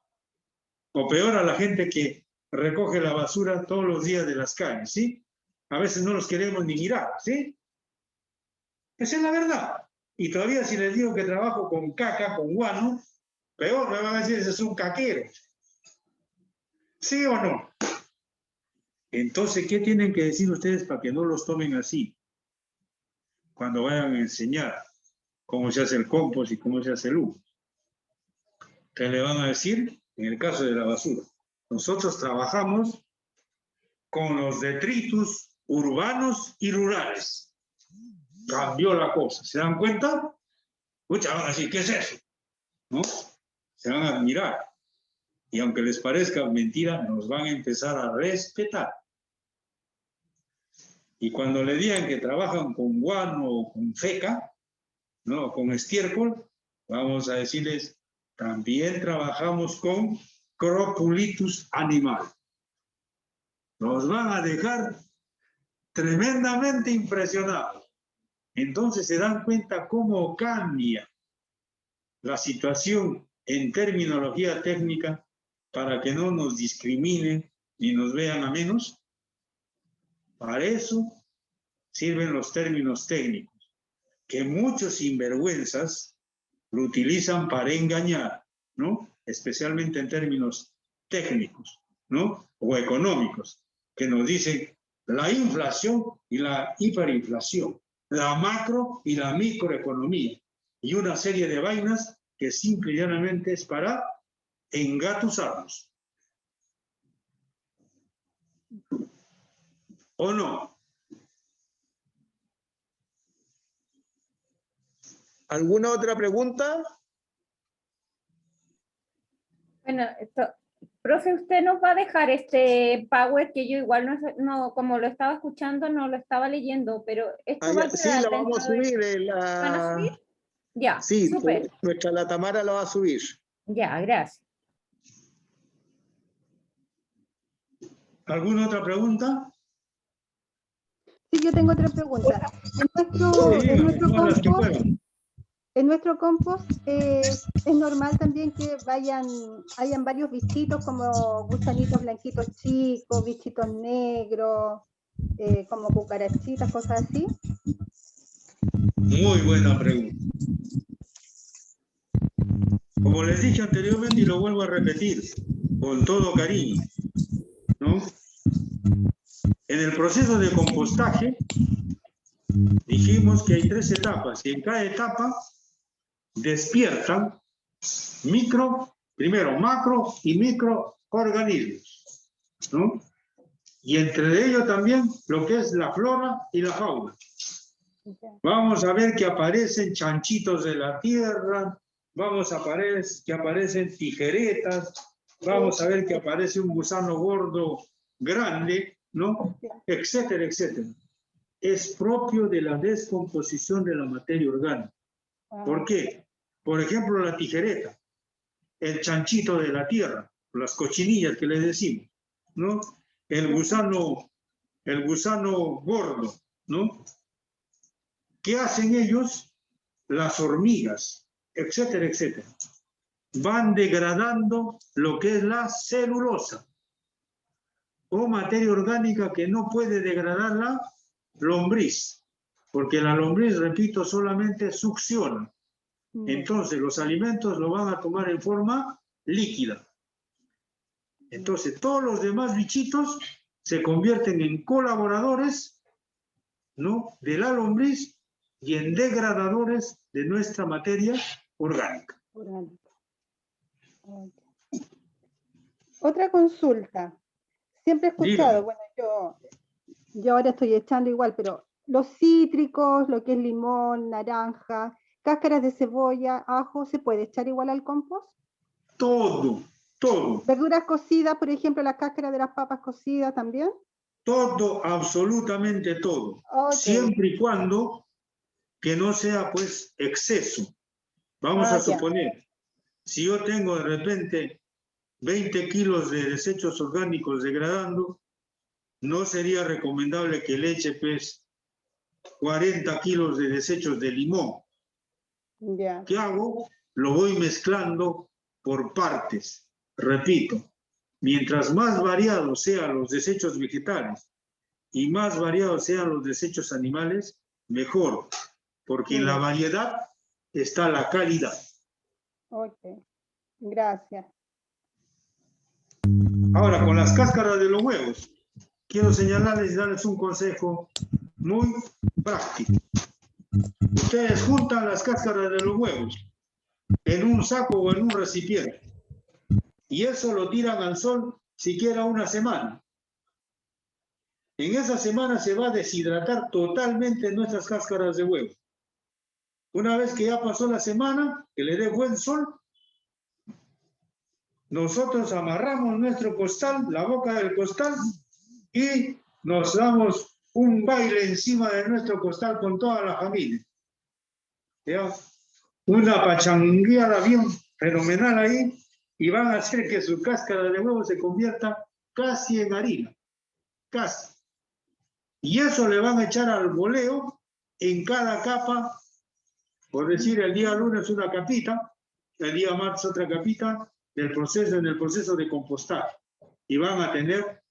O peor a la gente que recoge la basura todos los días de las calles, ¿sí? A veces no los queremos ni mirar, ¿sí? Esa es la verdad. Y todavía si les digo que trabajo con caca, con guano, Peor, me van a decir, ese es un caquero. ¿Sí o no? Entonces, ¿qué tienen que decir ustedes para que no los tomen así? Cuando vayan a enseñar cómo se hace el compost y cómo se hace el humus. ¿Qué le van a decir? En el caso de la basura. Nosotros trabajamos con los detritus urbanos y rurales. Cambió la cosa. ¿Se dan cuenta? Muchas van a decir, ¿qué es eso? ¿No? Se van a admirar. Y aunque les parezca mentira, nos van a empezar a respetar. Y cuando le digan que trabajan con guano o con feca, ¿no? Con estiércol, vamos a decirles, también trabajamos con cropulitus animal. Nos van a dejar tremendamente impresionados. Entonces se dan cuenta cómo cambia la situación en terminología técnica para que no nos discriminen ni nos vean a menos. Para eso sirven los términos técnicos, que muchos sinvergüenzas lo utilizan para engañar, ¿no? Especialmente en términos técnicos, ¿no? O económicos, que nos dicen la inflación y la hiperinflación, la macro y la microeconomía, y una serie de vainas que simple y llanamente es para engatusarnos. ¿O no? ¿Alguna otra pregunta? Bueno, profe, usted nos va a dejar este Power, que yo igual no, como lo estaba escuchando, no lo estaba leyendo, pero esto va a Sí, quedar la vamos a dentro subir. ¿Van a subir? Ya, Sí, súper. la Tamara la va a subir. Ya, gracias. ¿Alguna otra pregunta? Sí, yo tengo otra pregunta. En nuestro compost es normal también que hayan varios bichitos como gusanitos blanquitos chicos, bichitos negros, como cucarachitas, cosas así. Muy buena pregunta. Como les dije anteriormente y lo vuelvo a repetir, con todo cariño, ¿no? En el proceso de compostaje dijimos que hay 3 etapas y en cada etapa despiertan primero macro y microorganismos, ¿no? Y entre ellos también lo que es la flora y la fauna. Vamos a ver que aparecen chanchitos de la tierra, vamos a ver que aparecen tijeretas, vamos a ver que aparece un gusano gordo grande, ¿no? Etcétera, etcétera. Es propio de la descomposición de la materia orgánica. ¿Por qué? Por ejemplo, la tijereta, el chanchito de la tierra, las cochinillas que le decimos, ¿no? El gusano gordo, ¿no? ¿Qué hacen ellos? Las hormigas, etcétera, etcétera. Van degradando lo que es la celulosa o materia orgánica que no puede degradar la lombriz, porque la lombriz, repito, solamente succiona. Entonces los alimentos lo van a tomar en forma líquida. Entonces todos los demás bichitos se convierten en colaboradores, ¿no? De la lombriz y en degradadores de nuestra materia orgánica. Otra consulta. Siempre he escuchado, bueno, yo ahora estoy echando igual, pero los cítricos, lo que es limón, naranja, cáscaras de cebolla, ajo, ¿se puede echar igual al compost? Todo. ¿Verduras cocidas, por ejemplo, la cáscara de las papas cocidas también? Todo, absolutamente todo. Okay. Siempre y cuando que no sea, pues, exceso. Vamos a suponer, si yo tengo de repente 20 kilos de desechos orgánicos degradando, no sería recomendable que le eche, pues, 40 kilos de desechos de limón. ¿Qué hago? Lo voy mezclando por partes. Repito, mientras más variados sean los desechos vegetales y más variados sean los desechos animales, mejor, porque en la variedad está la calidad. Gracias. Ahora, con las cáscaras de los huevos, quiero señalarles y darles un consejo muy práctico. Ustedes juntan las cáscaras de los huevos en un saco o en un recipiente y eso lo tiran al sol siquiera una semana. En esa semana se va a deshidratar totalmente nuestras cáscaras de huevo. Una vez que ya pasó la semana, que le dé buen sol, nosotros amarramos nuestro costal, la boca del costal, y nos damos un baile encima de nuestro costal con toda la familia. ¿Ya? Una pachangueada bien fenomenal ahí, y van a hacer que su cáscara de huevo se convierta casi en harina. Casi. Y eso le van a echar al boleo en cada capa, por decir, el día lunes una capita, el día martes otra capita, en el proceso de compostaje. Y van a tener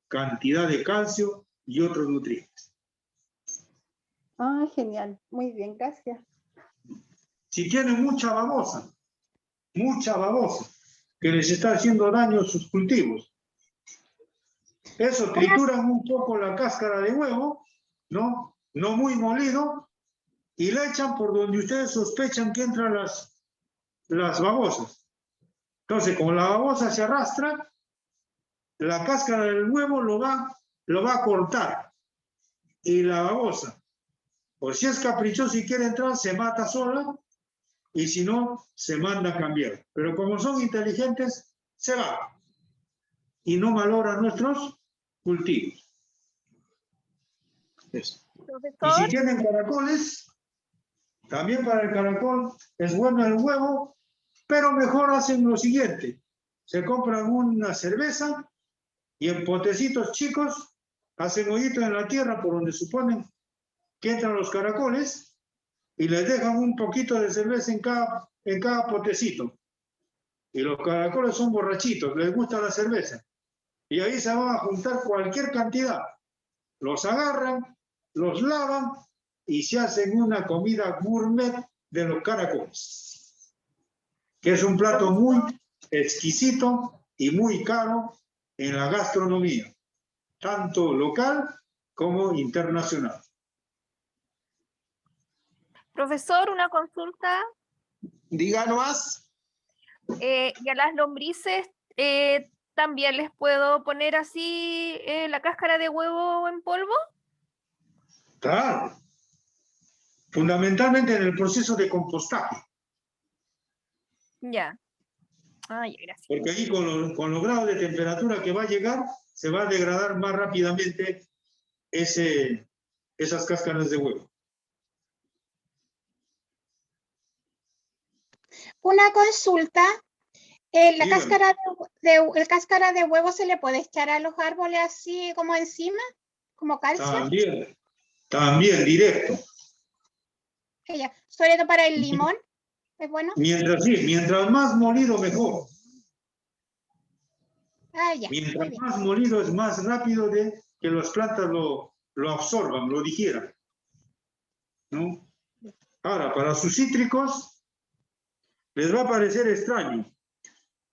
cantidad de calcio y otros nutrientes. Ah, genial. Muy bien, gracias. Si tienen mucha babosa, que les está haciendo daño a sus cultivos, eso, trituran un poco la cáscara de huevo, ¿no? No muy molido, y le echan por donde ustedes sospechan que entran las babosas. Entonces, como la babosa se arrastra, la cáscara del huevo lo va a cortar. Y la babosa, por si es caprichoso y quiere entrar, se mata sola, y si no, se manda a cambiar. Pero como son inteligentes, se va. Y no malogran nuestros cultivos. Eso. Y si tienen caracoles, también para el caracol es bueno el huevo, pero mejor hacen lo siguiente. Se compran una cerveza y en potecitos chicos hacen hoyitos en la tierra por donde suponen que entran los caracoles y les dejan un poquito de cerveza en cada potecito. Y los caracoles son borrachitos, les gusta la cerveza. Y ahí se van a juntar cualquier cantidad. Los agarran, los lavan y se hacen una comida gourmet de los caracoles, que es un plato muy exquisito y muy caro en la gastronomía, tanto local como internacional. Profesor, una consulta. Díganos. ¿Y a las lombrices también les puedo poner así la cáscara de huevo en polvo? Claro. Fundamentalmente en el proceso de compostaje. Ya. Ay, gracias. Porque ahí con los grados de temperatura que va a llegar, se va a degradar más rápidamente esas cáscaras de huevo. Una consulta. ¿La cáscara de huevo se le puede echar a los árboles así como encima? ¿Como calcio? También, directo. Ya. ¿Sobre todo para el limón? ¿Es bueno? Mientras más molido, mejor. Ah, ya. Mientras más molido es más rápido de que las plantas lo absorban, lo digieran. ¿No? Ahora, para sus cítricos, les va a parecer extraño,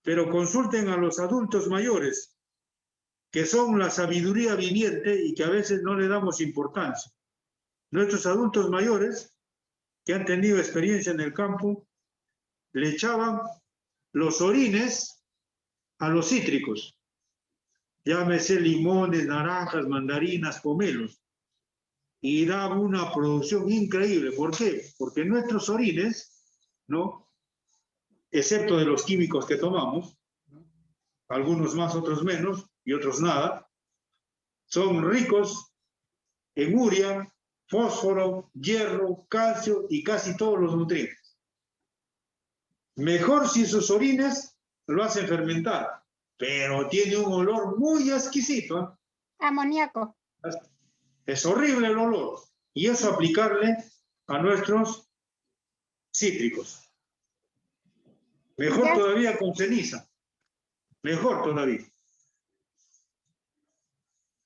pero consulten a los adultos mayores, que son la sabiduría viviente y que a veces no le damos importancia. Nuestros adultos mayores, que han tenido experiencia en el campo, le echaban los orines a los cítricos. Llámese limones, naranjas, mandarinas, pomelos. Y daba una producción increíble. ¿Por qué? Porque nuestros orines, ¿no?, excepto de los químicos que tomamos, algunos más, otros menos, y otros nada, son ricos en urea, fósforo, hierro, calcio y casi todos los nutrientes. Mejor si sus orines lo hacen fermentar, pero tiene un olor muy exquisito. ¿Eh? Amoníaco. Es horrible el olor. Y eso aplicarle a nuestros cítricos. Mejor todavía con ceniza. Mejor todavía.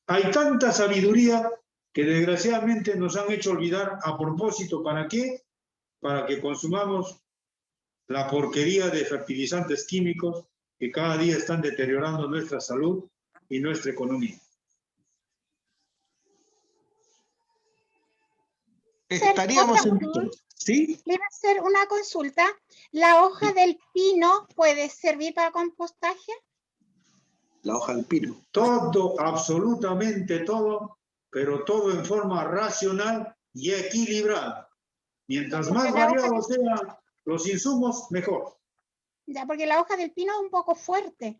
Hay tanta sabiduría que desgraciadamente nos han hecho olvidar a propósito. ¿Para qué? Para que consumamos la porquería de fertilizantes químicos que cada día están deteriorando nuestra salud y nuestra economía. Estaríamos entonces, ¿sí? Le iba a hacer una consulta. ¿La hoja del pino puede servir para compostaje? La hoja del pino. Todo, absolutamente todo, pero todo en forma racional y equilibrada. Mientras más variados sean los insumos, mejor. Ya, porque la hoja del pino es un poco fuerte.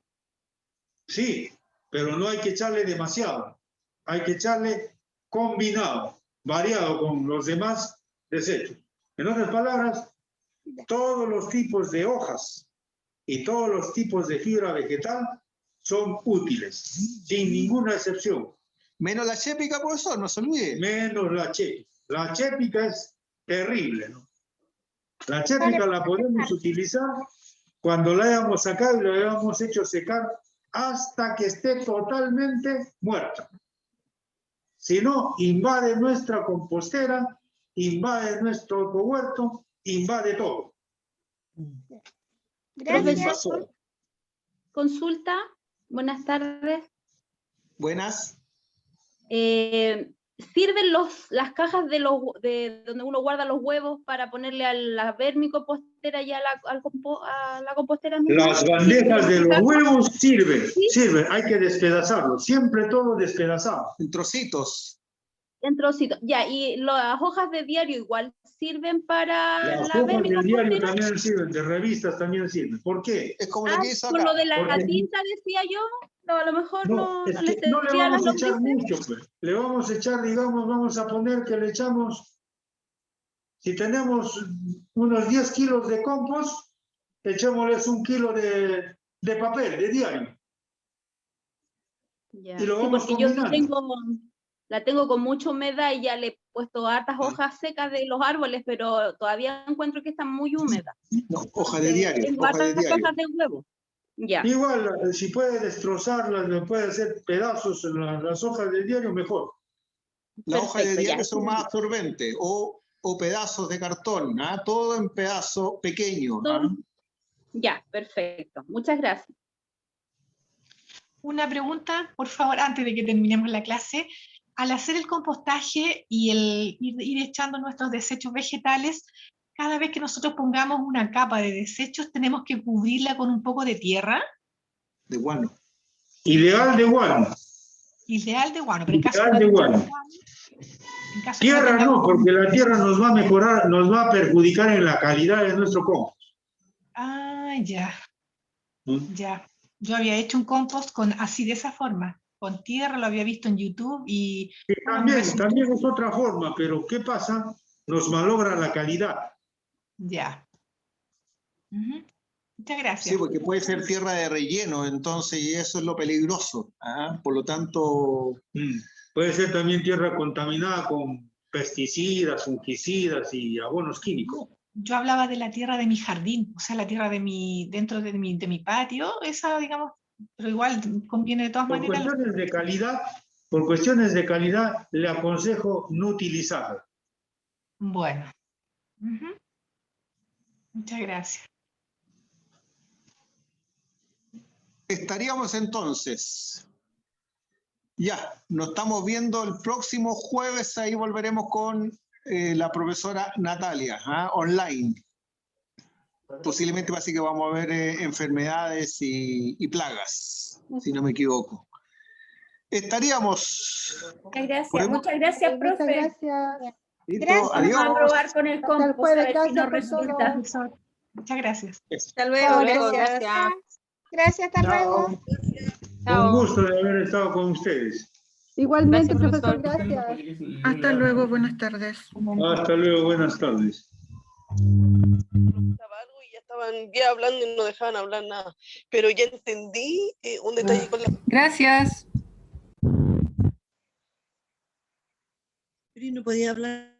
Sí, pero no hay que echarle demasiado. Hay que echarle combinado, variado con los demás desechos. En otras palabras, todos los tipos de hojas y todos los tipos de fibra vegetal son útiles, sin ninguna excepción. Menos la chépica, profesor, no se olvide. Menos la chépica. La chépica es terrible, ¿no? La chépica la podemos utilizar cuando la hayamos sacado y la hayamos hecho secar hasta que esté totalmente muerta. Si no, invade nuestra compostera, invade nuestro huerto, invade todo. Gracias. Consulta, buenas tardes. Buenas. ¿Sirven las cajas de donde uno guarda los huevos para ponerle a la vermicompostera y a la compostera misma? Las bandejas de los huevos sirven, sirven, hay que despedazarlos, siempre todo despedazado. En trocitos. En trocitos, ya, y las hojas de diario igual sirven para Las la hojas del diario vermicompostera. también sirven, de revistas también sirven. ¿Por qué? Es como lo que hizo Por acá. lo de la Porque- tinta decía yo, no, a lo mejor no, es no que les no le servía a las vamos a echar lombrices. mucho, pues. Le vamos a echar, digamos, vamos a poner que le echamos, si tenemos unos 10 kilos de compost, echémosles 1 kilo de papel, de diario. Ya. Y lo Sí, vamos porque yo combinando. la tengo con mucha humedad y ya le he puesto hartas hojas secas de los árboles, pero todavía encuentro que están muy húmedas. No, hoja de diario. Tengo Hoja de hartas diario. cajas de huevo. Ya. Igual, si puede destrozarlas, le puede hacer pedazos en las hojas del diario, mejor. La hoja de Perfecto, diario ya. son más absorbentes o pedazos de cartón, ¿ah? Todo en pedazos pequeños. ¿ah? Ya, perfecto. Muchas gracias. Una pregunta, por favor, antes de que terminemos la clase. Al hacer el compostaje y el ir echando nuestros desechos vegetales, cada vez que nosotros pongamos una capa de desechos, tenemos que cubrirla con un poco de tierra. De guano. Ideal de guano. Ideal de guano, pero en caso Ideal de guano. Tierra no, porque la tierra nos va a mejorar, nos va a perjudicar en la calidad de nuestro compost. Ah, ya. Ya. Yo había hecho un compost así de esa forma, con tierra, lo había visto en YouTube y... Sí, también es otra forma, pero ¿qué pasa? Nos malogra la calidad. Ya. Muchas gracias. Sí, porque puede ser tierra de relleno, entonces, y eso es lo peligroso. ¿ah? Por lo tanto... Puede ser también tierra contaminada con pesticidas, fungicidas y abonos químicos. Yo hablaba de la tierra de mi jardín, o sea, la tierra dentro de mi patio, esa, digamos, pero igual conviene de todas maneras. Por cuestiones de calidad, le aconsejo no utilizarla. Bueno. Muchas gracias. Estaríamos entonces. Ya, nos estamos viendo el próximo jueves, ahí volveremos con la profesora Natalia, online. Posiblemente así que vamos a ver enfermedades y plagas, si no me equivoco. Estaríamos. Muchas gracias, profe. Muchas gracias. Listo, adiós. Vamos a probar con el compost, a ver si nos resulta. Muchas gracias. Hasta luego, Gracias. Gracias, hasta luego. Un gusto de haber estado con ustedes. Igualmente, profesor, gracias. Hasta luego, buenas tardes. Hasta luego, buenas tardes. Estaban ya hablando y no dejaban hablar nada. Pero ya entendí un detalle con la... Gracias. Pero no podía hablar.